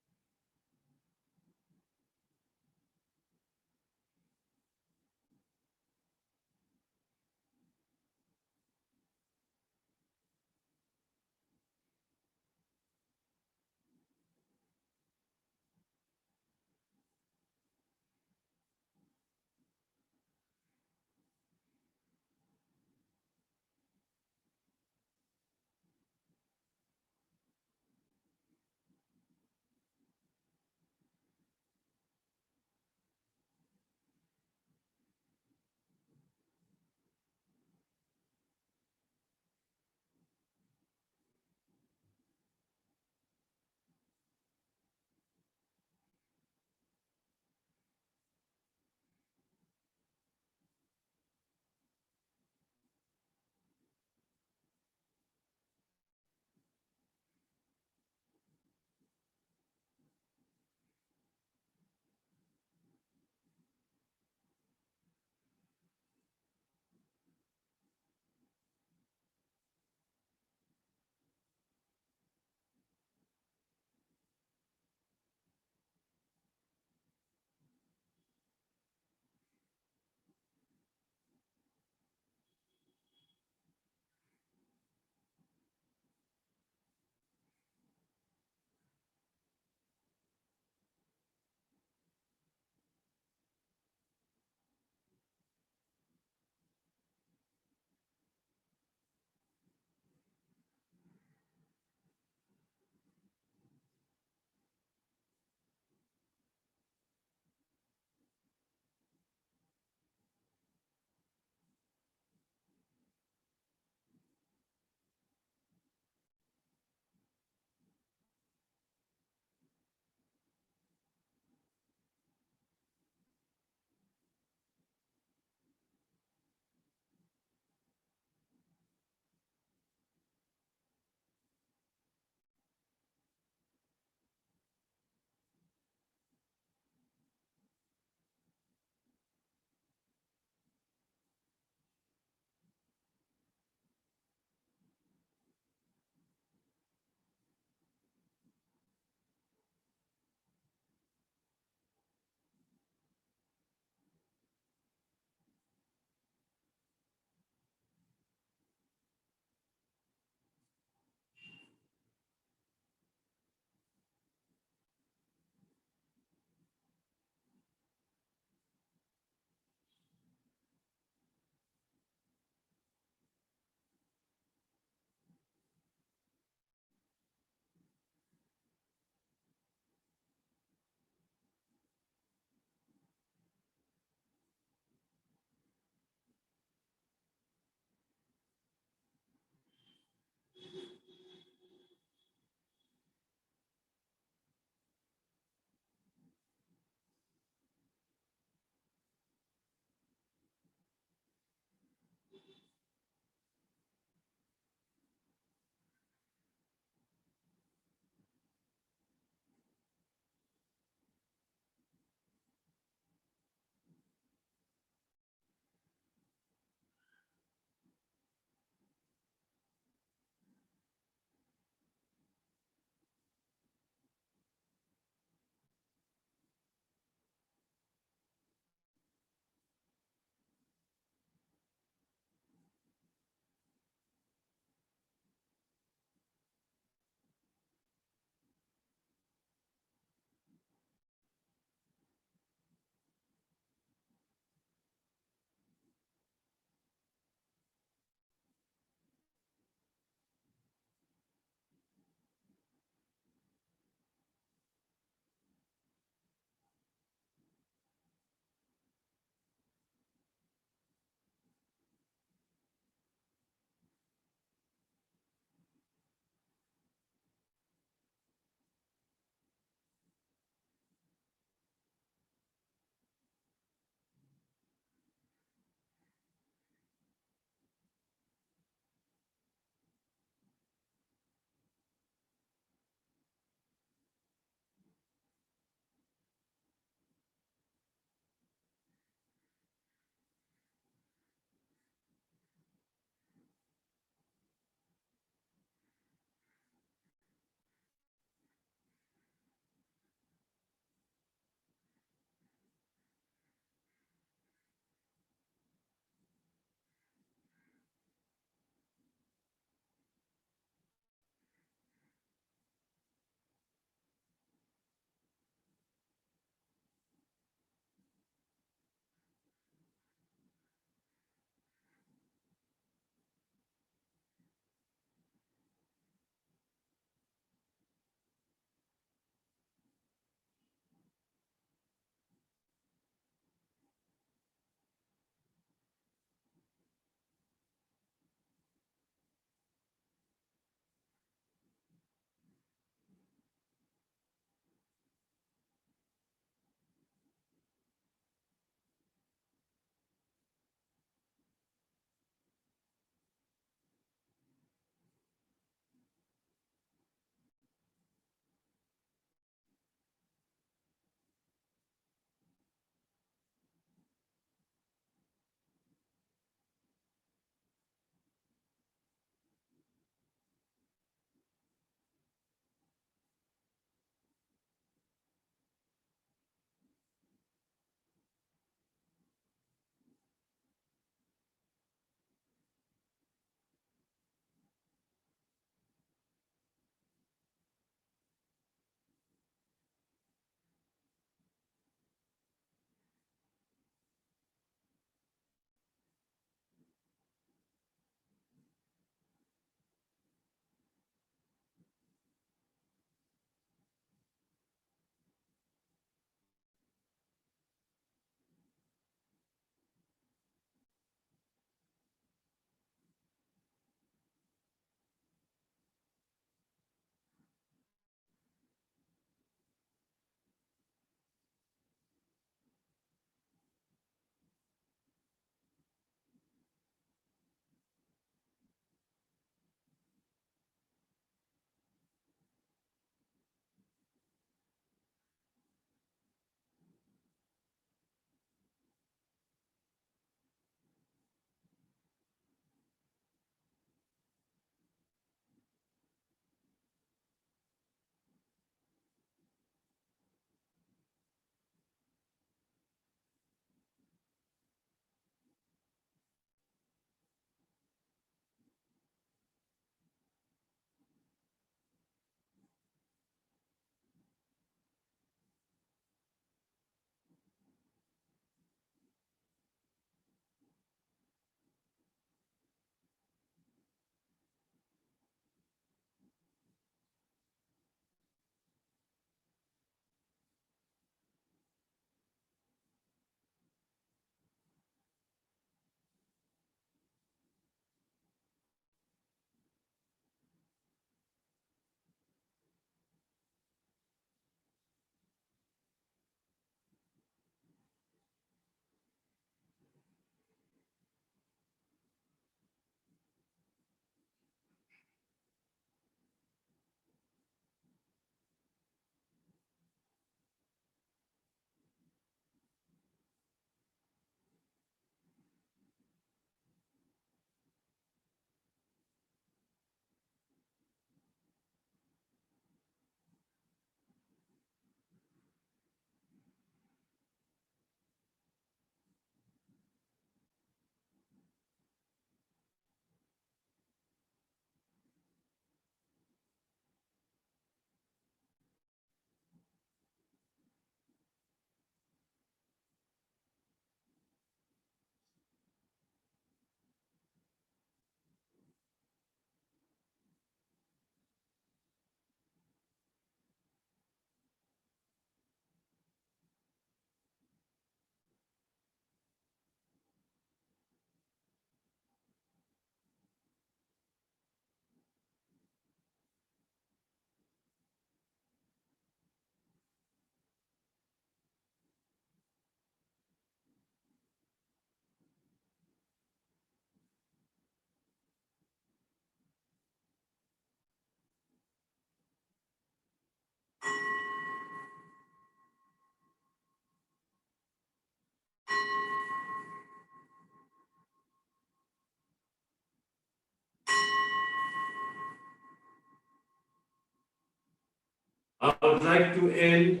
I would like to end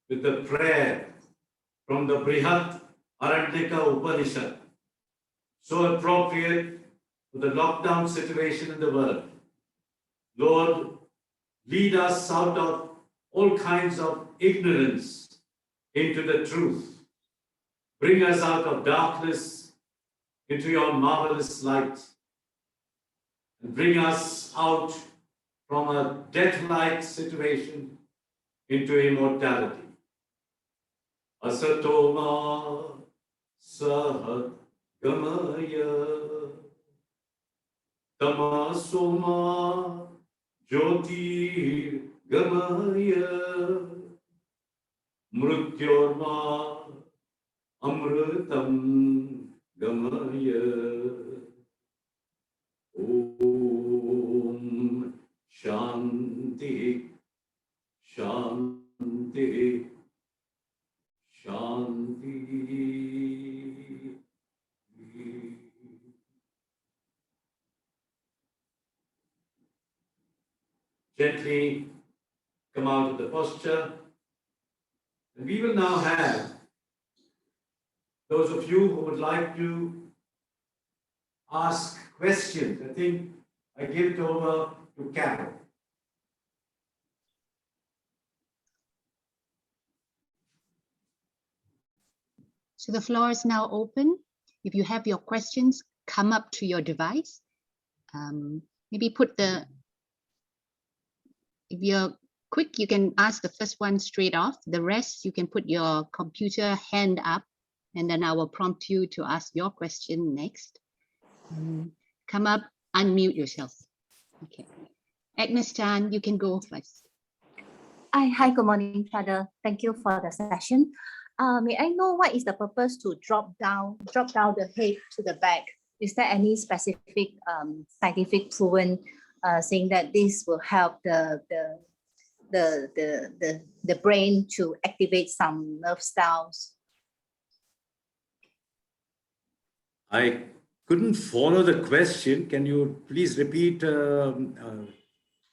with a prayer from the Brihat Aranyaka Upanishad, so appropriate for the lockdown situation in the world. Lord, lead us out of all kinds of ignorance into the truth. Bring us out of darkness into your marvelous light. And bring us out from a death-like situation into immortality. Asatoma sahat gamaya tamasoma jyoti gamaya mrutyorma amrutam gamaya. Om Shanti Shanti Shanti. Gently come out of the posture. And we will now have those of you who would like to ask questions. I think I give it over to Carol. So the floor is now open. If you have your questions, come up to your device. Maybe if you're quick, you can ask the first one straight off. The rest, you can put your computer hand up, and then I will prompt you to ask your question next. Come up, unmute yourself. Okay. Agnes Tan, you can go first. Hi, good morning, Father. Thank you for the session. May I know what is the purpose to drop down the head to the back? Is there any specific scientific proven saying that this will help the brain to activate some nerve cells? I couldn't follow the question. Can you please repeat?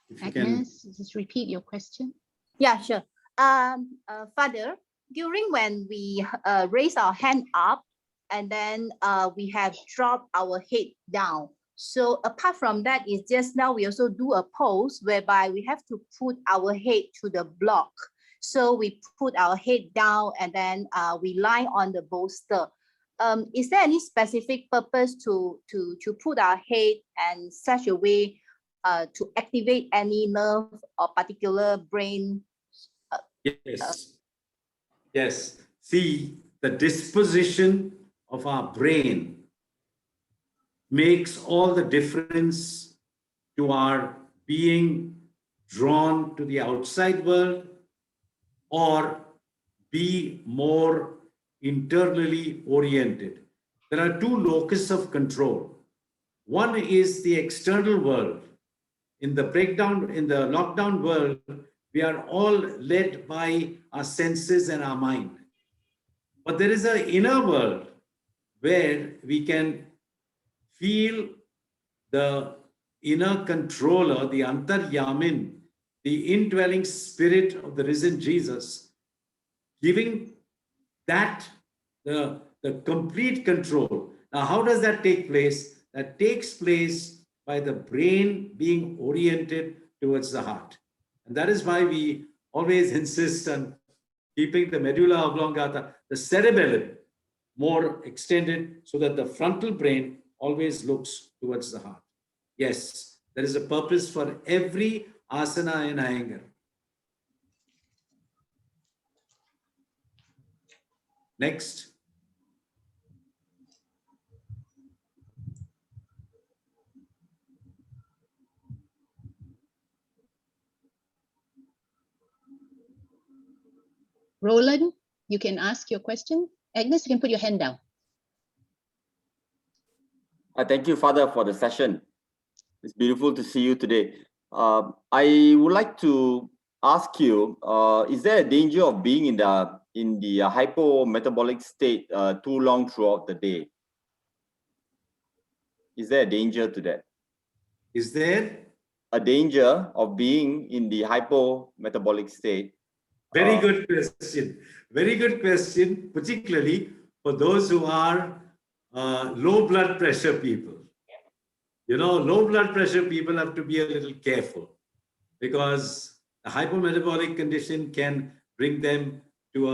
If you can. Agnes, just repeat your question. Yeah, sure. Father, during when we raise our hand up and then we have dropped our head down. So apart from that, is just now we also do a pose whereby we have to put our head to the block. So we put our head down and then we lie on the bolster. Is there any specific purpose to put our head in such a way to activate any nerve or particular brain? Yes. Yes. See, the disposition of our brain makes all the difference to our being drawn to the outside world or be more internally oriented. There are two locus of control. One is the external world. In the lockdown world, we are all led by our senses and our mind. But there is an inner world where we can feel the inner controller, the Antaryamin, the indwelling spirit of the risen Jesus, giving that the complete control. Now, how does that take place? That takes place by the brain being oriented towards the heart. And that is why we always insist on keeping the medulla oblongata, the cerebellum, more extended so that the frontal brain always looks towards the heart. Yes, there is a purpose for every asana in Iyengar. Next. Roland, you can ask your question. Agnes, you can put your hand down. Thank you, Father, for the session. It's beautiful to see you today. I would like to ask you, is there a danger of being in the hypometabolic state too long throughout the day? Is there a danger to that? Is there? a danger of being in the hypometabolic state? Very good question. Very good question, particularly for those who are low blood pressure people. You know, low blood pressure people have to be a little careful because a hypometabolic condition can bring them to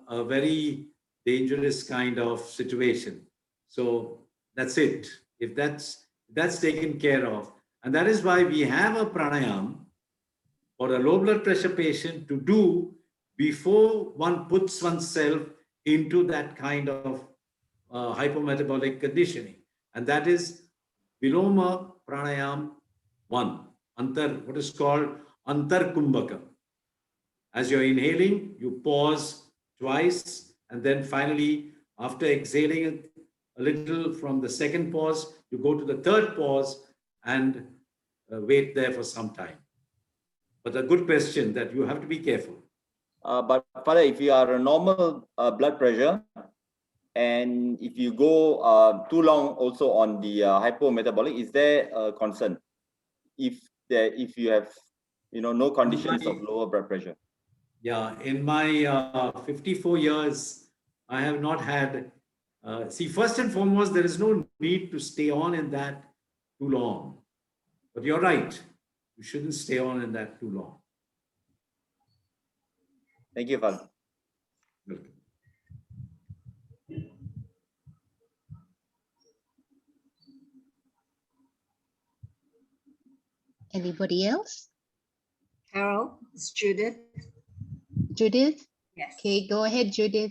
a very dangerous kind of situation. So that's it. If that's taken care of. And that is why we have a pranayam for a low blood pressure patient to do before one puts oneself into that kind of hypometabolic conditioning. And that is Viloma Pranayam 1, what is called Antar Kumbhaka. As you're inhaling, you pause twice, and then finally, after exhaling a little from the second pause, you go to the third pause and wait there for some time. But a good question that you have to be careful. But Father, if you are a normal blood pressure, and if you go too long also on the hypometabolic, is there a concern? If you have no conditions of lower blood pressure? Yeah, in my 54 years, I have not had, see, first and foremost, there is no need to stay on in that too long. But you're right, you shouldn't stay on in that too long. Thank you, Father. Welcome. Anybody else? Carol, it's Judith. Judith? Yes. Okay, go ahead, Judith.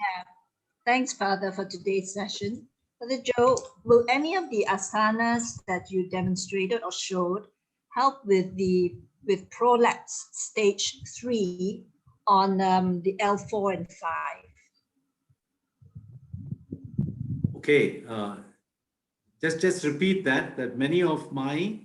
Thanks, Father, for today's session. Father Joe, will any of the asanas that you demonstrated or showed help with prolapse stage 3 on the L4 and 5? Okay, just repeat that many of my...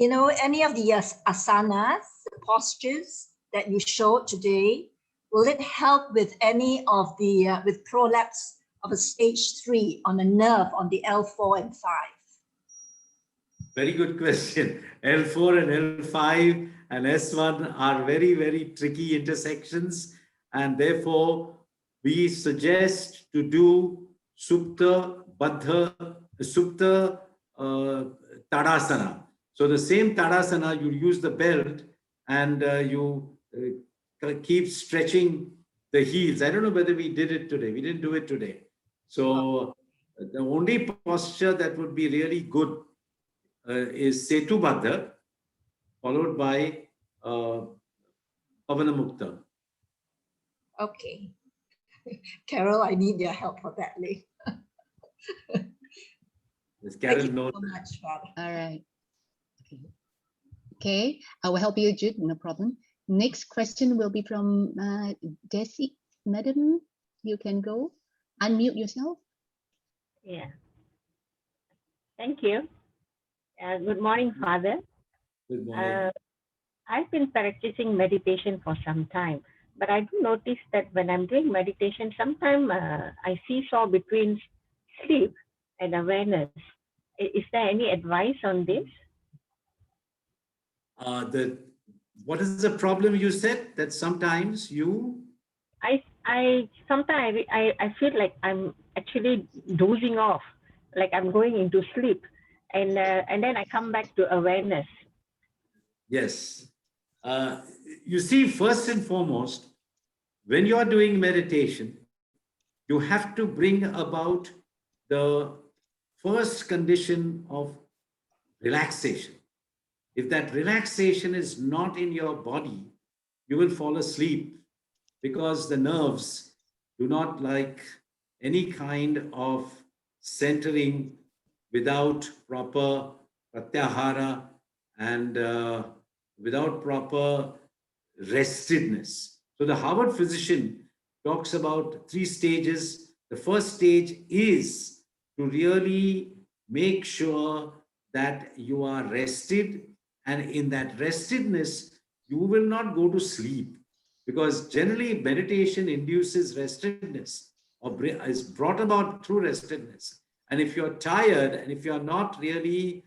Any of the asanas, the postures that you showed today, will it help with any of the, with prolapse of a stage 3 on a nerve on the L4 and 5? Very good question. L4 and L5 and S1 are very, very tricky intersections. And therefore, we suggest to do Supta, Baddha, Supta, Tadasana. So the same Tadasana, you use the belt and you keep stretching the heels. I don't know whether we did it today. We didn't do it today. So the only posture that would be really good is Setu Baddha, followed by Pavana Mukta. Okay. Carol, I need your help for that later. Yes, Carol Thank you knows so much, Father. All right. Okay, I will help you, Jude, no problem. Next question will be from Desi. Madam, you can go. Unmute yourself. Yeah. Thank you. Good morning, Father. Good morning. I've been practicing meditation for some time, but I do notice that when I'm doing meditation, sometimes I seesaw between sleep and awareness. Is there any advice on this? What is the problem you said? That sometimes you... I sometimes I feel like I'm actually dozing off, like I'm going into sleep, and then I come back to awareness. Yes. You see, first and foremost, when you are doing meditation, you have to bring about the first condition of relaxation. If that relaxation is not in your body, you will fall asleep because the nerves do not like any kind of centering without proper pratyahara and without proper restedness. So the Harvard physician talks about 3 stages. The first stage is to really make sure that you are rested, and in that restedness, you will not go to sleep, because generally meditation induces restedness or is brought about through restedness. And if you're tired and if you're not really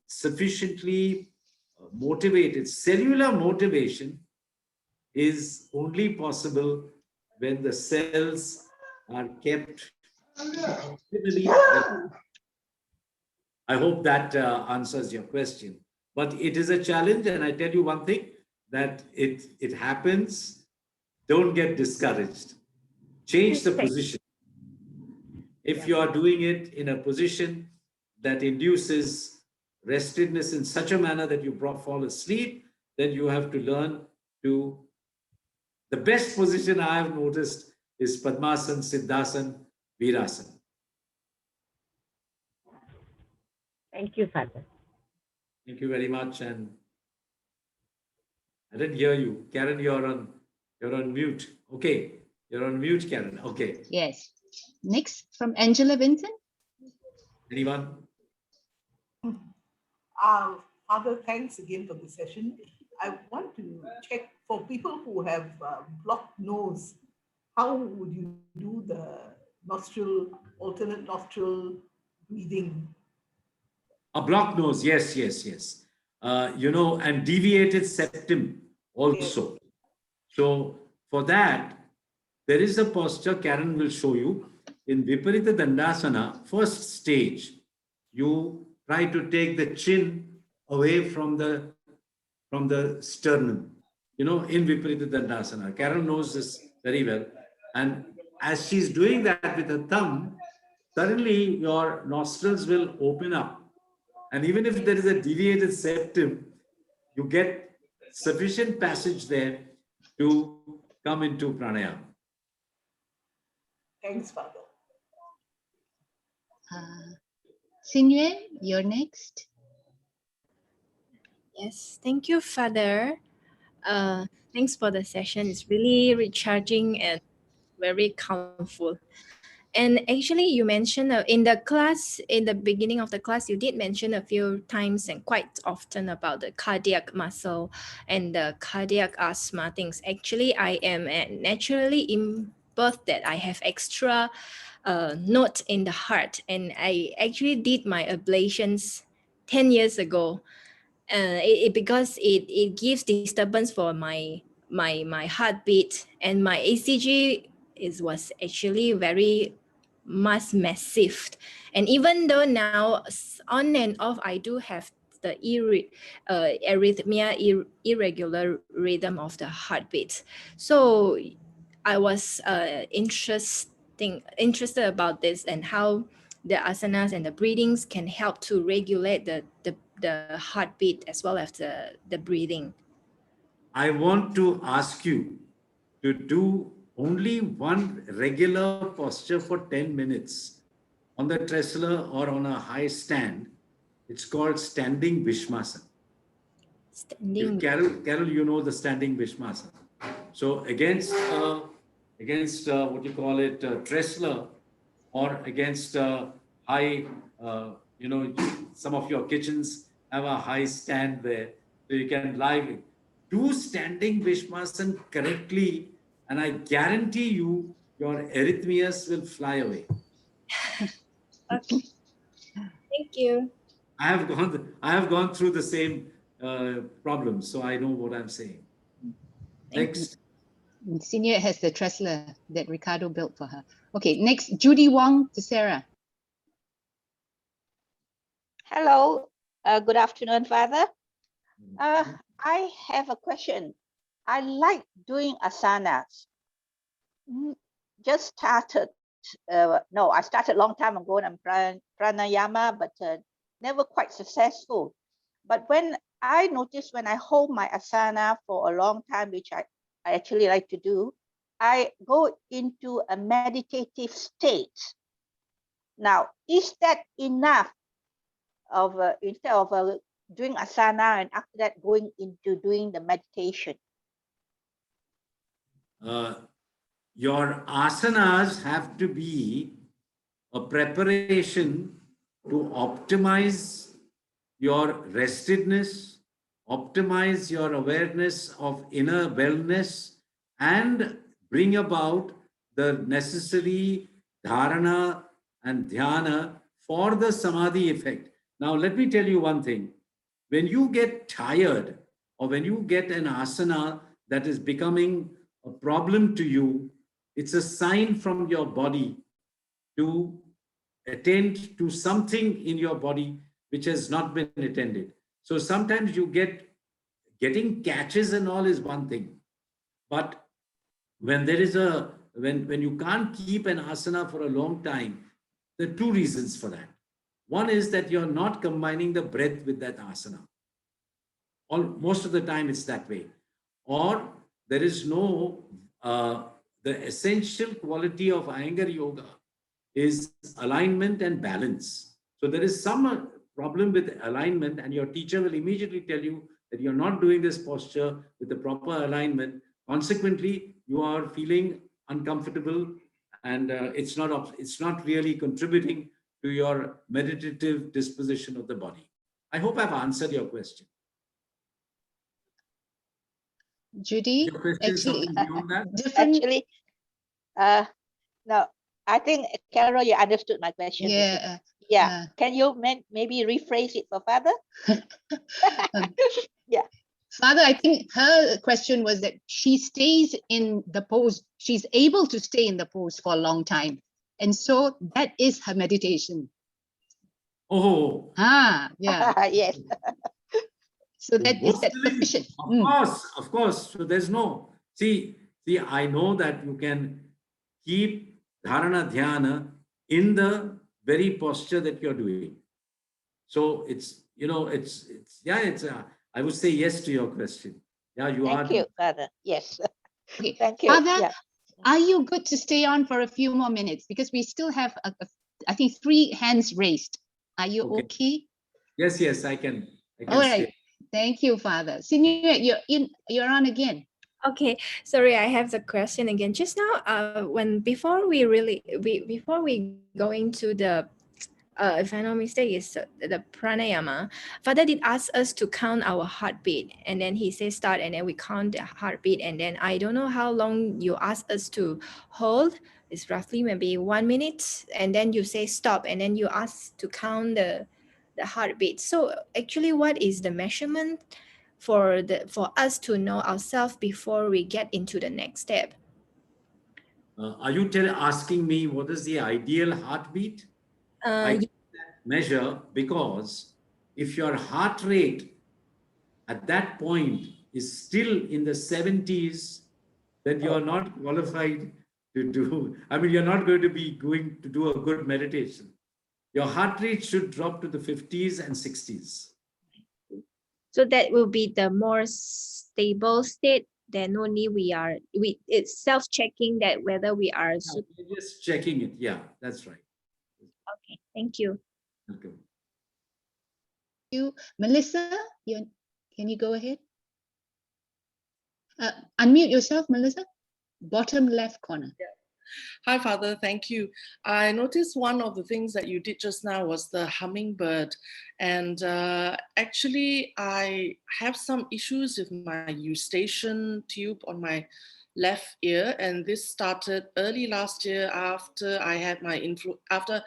sufficiently motivated. Cellular motivation is only possible when the cells are kept optimally active. I hope that answers your question. But it is a challenge, and I tell you one thing, that it happens. Don't get discouraged. Change the position. If you are doing it in a position that induces restedness in such a manner that you fall asleep, then you have to learn to. The best position I have noticed is Padmasan, Siddhasan, Virasana. Thank you, Father. Thank you very much. And I didn't hear you. Karen, you're on mute. Okay. You're on mute, Karen. Okay. Yes. Next from Angela Vincent. Anyone? Father, thanks again for the session. I want to check for people who have blocked nose, how would you do the alternate nostril breathing? A blocked nose, yes. And deviated septum also. So for that, there is a posture Karen will show you. In Viparita Dandasana, first stage, you try to take the chin away from the sternum. In Viparita Dandasana. Karen knows this very well. And as she's doing that with her thumb, suddenly your nostrils will open up. And even if there is a deviated septum, you get sufficient passage there to come into pranayama. Thanks, Father. Xingyue, you're next. Yes, thank you, Father. Thanks for the session. It's really recharging and very calmful. And actually, you mentioned in the class, in the beginning of the class, you did mention a few times and quite often about the cardiac muscle and the cardiac asthma things. Actually, I am naturally in birth that I have extra knot in the heart, and I actually did my ablations 10 years ago. Because it gives disturbance for my heartbeat, and my ACG was actually very massive. And even though now on and off I do have the arrhythmia, irregular rhythm of the heartbeat, so I was interested about this and how the asanas and the breathings can help to regulate the heartbeat as well as the breathing. I want to ask you to do only one regular posture for 10 minutes on the tressler or on a high stand. It's called standing Bhishmasana. Standing. Carol, you know the standing Bhishmasana. So against what you call it, tressler, or against high, some of your kitchens have a high stand there, so you can lie. Do standing Bhishmasana correctly, and I guarantee you, your arrhythmias will fly away. Okay. Thank you. I have gone through the same problems, so I know what I'm saying. Next. Xingyue has the tressler that Ricardo built for her. Okay, next, Judy Wong to Sarah. Hello, good afternoon, Father. I have a question. I like doing asanas. Just started, I started a long time ago in pranayama, but never quite successful. But when I notice when I hold my asana for a long time, which I actually like to do, I go into a meditative state. Now, is that enough of instead of doing asana and after that going into doing the meditation? Your asanas have to be a preparation to optimize your restedness, optimize your awareness of inner wellness, and bring about the necessary dharana and dhyana for the samadhi effect. Now, let me tell you one thing. When you get tired or when you get an asana that is becoming a problem to you, it's a sign from your body to attend to something in your body which has not been attended. So sometimes you getting catches and all is one thing, but when there is when you can't keep an asana for a long time, there are two reasons for that. One is that you're not combining the breath with that asana. Most of the time it's that way. Or there is no, the essential quality of Iyengar yoga is alignment and balance. So there is some problem with alignment, and your teacher will immediately tell you that you're not doing this posture with the proper alignment. Consequently, you are feeling uncomfortable, and it's not really contributing to your meditative disposition of the body. I hope I've answered your question. Judy, Your question is actually, something beyond that? different. Actually, no, I think, Carol, you understood my question. Yeah. Yeah. Can you maybe rephrase it for Father? Yeah. Father, I think her question was that she stays in the pose. She's able to stay in the pose for a long time. And so that is her meditation. Oh. Yeah. Yes. So that is that sufficient? Of course. So there's no, see, I know that you can keep dharana dhyana in the very posture that you're doing. So it's, I would say yes to your question. Yeah, you are. Thank you, Father. Yes. Okay. Thank you. Father, Yeah. are you good to stay on for a few more minutes? Because we still have, I think, 3 hands raised. Are you okay? Yes, I can All right. stay. Thank you, Father. Sinuet, you're on again. Okay, sorry, I have the question again. Just now, before we go into the if I'm not mistaken, is the pranayama. Father did ask us to count our heartbeat, and then he says start, and then we count the heartbeat, and then I don't know how long you asked us to hold. It's roughly maybe 1 minute, and then you say stop, and then you ask to count the heartbeat. So actually, what is the measurement for us to know ourselves before we get into the next step? Are you asking me what is the ideal heartbeat? I can't measure, because if your heart rate at that point is still in the 70s, then you're not qualified to do, you're not going to be going to do a good meditation. Your heart rate should drop to the 50s and 60s. So that will be the more stable state. Then only it's self-checking that whether we are. We're just checking it. Yeah, that's right. Okay, thank you. Welcome. Melissa, can you go ahead? Unmute yourself, Melissa. Bottom left corner. Hi, Father. Thank you. I noticed one of the things that you did just now was the hummingbird. And actually, I have some issues with my eustachian tube on my left ear. And this started early last year after I had after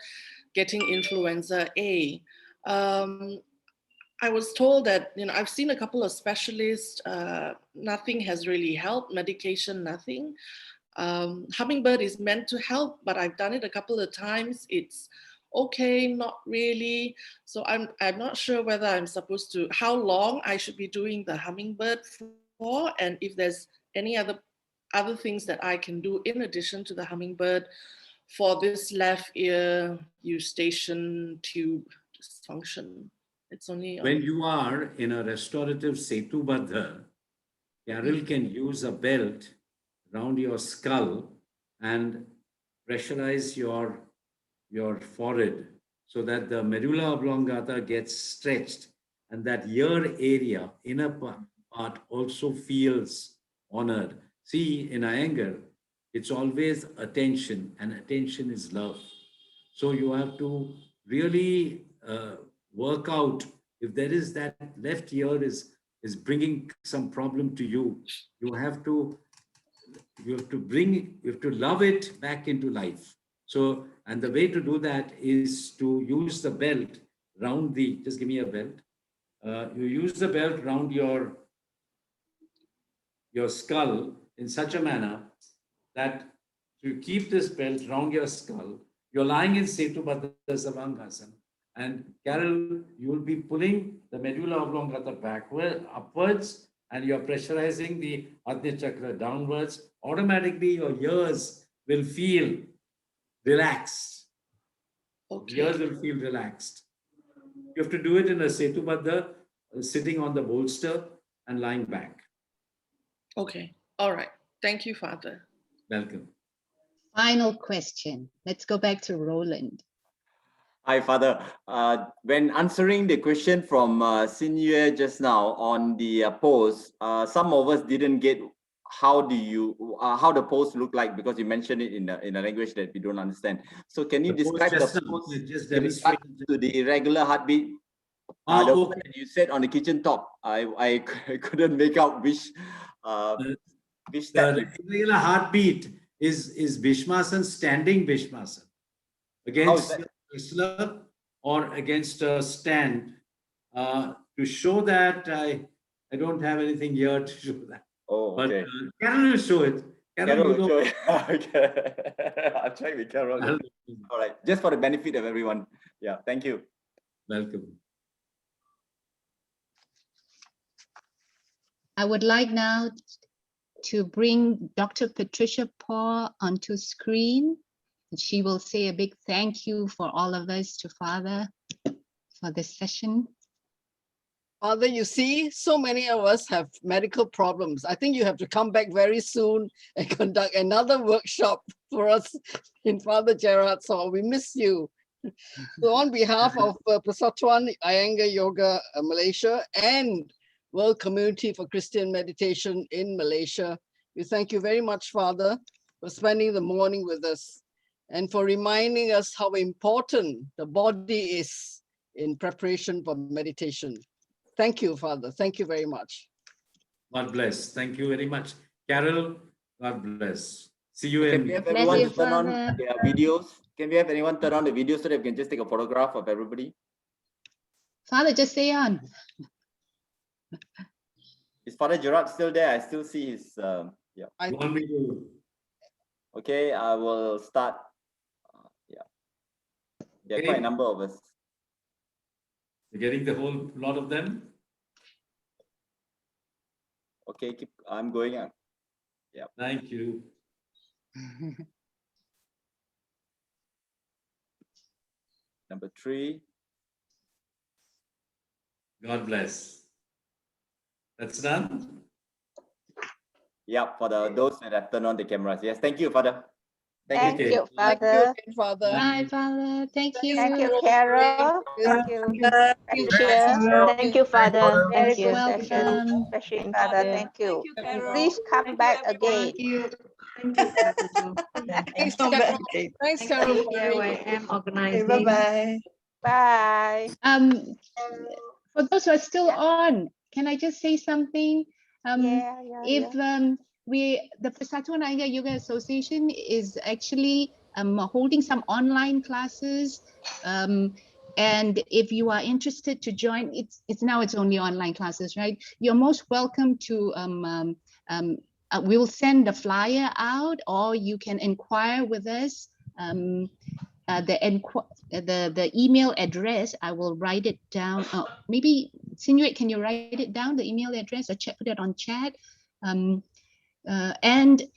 getting influenza A. I was told that, I've seen a couple of specialists, nothing has really helped, medication, nothing. Hummingbird is meant to help, but I've done it a couple of times. It's okay, not really. So I'm not sure whether I'm supposed to, how long I should be doing the hummingbird for, and if there's any other things that I can do in addition to the hummingbird for this left ear eustachian tube dysfunction. It's only when you are in a restorative Setubadha, Carol can use a belt around your skull and pressurize your forehead so that the medulla oblongata gets stretched, and that ear area, inner part, also feels honored. See, in Iyengar, it's always attention, and attention is love. So you have to really work out if there is that left ear is bringing some problem to you. You have to love it back into life. So, and the way to do that is to use the belt round just give me a belt, you use the belt round your skull in such a manner that to keep this belt round your skull, you're lying in Setu Baddha Savangasana. And Carol, you will be pulling the medulla oblongata backward, upwards, and you're pressurizing the Ajna Chakra downwards. Automatically, your ears will feel relaxed. Okay. Ears will feel relaxed. You have to do it in a Setu Baddha, sitting on the bolster and lying back. Okay. All right. Thank you, Father. Welcome. Final question. Let's go back to Roland. Hi, Father. When answering the question from Xin Yue just now on the post, some of us didn't get how the post look like, because you mentioned it in a language that we don't understand. So can you describe the post just in regard to the irregular heartbeat? The one that you said on the kitchen top. I couldn't make out which step. The irregular heartbeat is Bhishmasan, standing Bhishmasan. Against your wrestler or against a stand. To show that, I don't have anything here to show that. Oh, okay. But Carol will show it. Carol will show it. Okay. I'll check with Carol. All right. Just for the benefit of everyone. Yeah. Thank you. Welcome. I would like now to bring Dr. Patricia Paul onto screen. She will say a big thank you for all of us to Father for this session. Father, you see, so many of us have medical problems. I think you have to come back very soon and conduct another workshop for us in Father Gerard's hall. We miss you. So on behalf of Persatuan Iyengar Yoga Malaysia and World Community for Christian Meditation in Malaysia, we thank you very much, Father, for spending the morning with us and for reminding us how important the body is in preparation for meditation. Thank you, Father. Thank you very much. God bless. Thank you very much. Carol, God bless. See you Can in. we have everyone to turn on their videos? Can we have anyone turn on the video so that we can just take a photograph of everybody? Father, just stay on. Is Father Gerard still there? I still see his, yeah. Want me to? Okay, I will start. Yeah. There are quite a number of us. You're getting the whole lot of them? Okay, I'm going on. Yeah. Thank you. Number 3. God bless. That's done? Yeah, for those that have turned on the cameras. Yes, thank you, Father. Thank you, Father. Father. Bye, Father. Thank you. Thank you, Carol. Thank you, Patricia. Thank you, Father. Very Thank you. good session, Welcome. especially Father. Thank you. Please come back again. Thank you. Thank you, Father Joe. Thanks, Carol. Thanks, Carol. KYM organizing. Bye-bye. Bye. For those who are still on, can I just say something? If the Persatuan Iyengar Yoga Association is actually holding some online classes, and if you are interested to join, it's only online classes, right? You're most welcome to. We will send the flyer out, or you can inquire with us. The email address, I will write it down. Maybe Sinuate, can you write it down, the email address, or put it on chat? And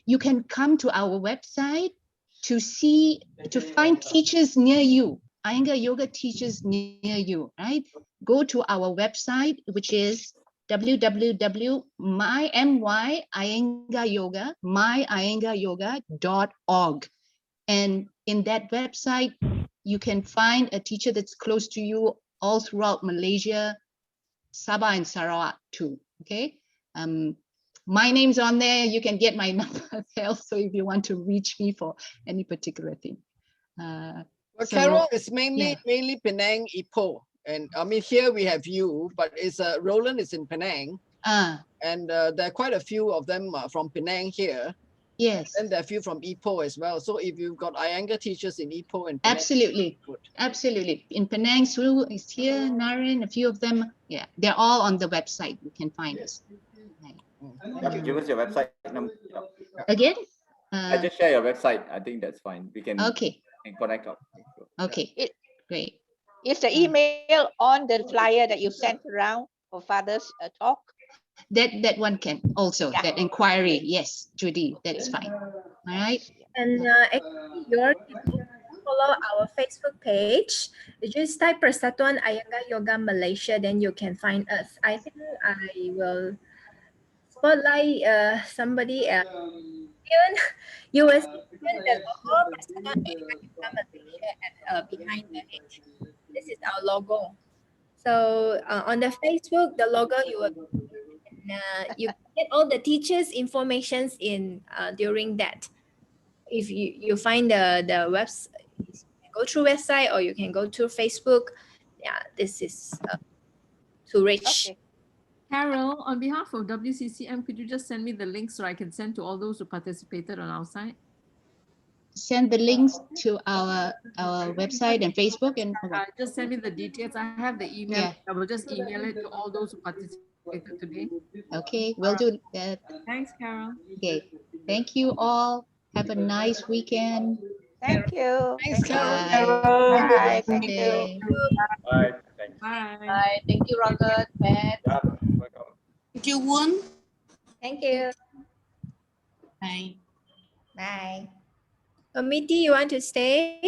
you can come to our website to find teachers near you, Iyengar Yoga teachers near you, right? Go to our website, which is www.myiyengaryoga.org. And in that website, you can find a teacher that's close to you all throughout Malaysia, Sabah and Sarawak too, okay? My name's on there. You can get my number there, so if you want to reach me for any particular thing. Well, Carol is mainly Penang, Ipoh. And I mean, here we have you, but Roland is in Penang. And there are quite a few of them from Penang here. Yes. And there are a few from Ipoh as well. So if you've got Iyengar teachers in Ipoh and Penang, Absolutely. good. Absolutely. In Penang, Sulu is here, Naren, a few of them. Yeah, they're all on the website. You can find us. Right. Thank you. Give us your website number. Again? I just share your website. I think that's fine. We can, Okay. can connect up. Okay. It, Great. is the email on the flyer that you sent around for Father's talk? That one can also, Yeah. that inquiry. Yes, Judy, that's fine. All right. And actually, you're able to follow our Facebook page. You just type Persatuan Iyengar Yoga Malaysia, then you can find us. I think I will spotlight somebody else. Even you will see the logo Persatuan Iyengar Yoga Malaysia at, behind the edge. This is our logo. So on the Facebook, the logo you will you get all the teachers' informations in during that. If you find the website, go through website or you can go to Facebook. Yeah, this is to reach. Okay. Carol, on behalf of WCCM, could you just send me the link so I can send to all those who participated on our site? Send the links to our website and Facebook and Just send me the details. I have the email. Yeah. I will just email it to all those who participated today. Okay, we'll do that. Thanks, Carol. Okay. Thank you all. Have a nice weekend. Thank you. Thanks, Carol. Bye. Thank you. Okay. Bye. Thanks. Bye. Bye. Thank you, Robert, Pat. Yeah, welcome. Thank you, Woon. Thank you. Bye. Bye. Committee, you want to stay?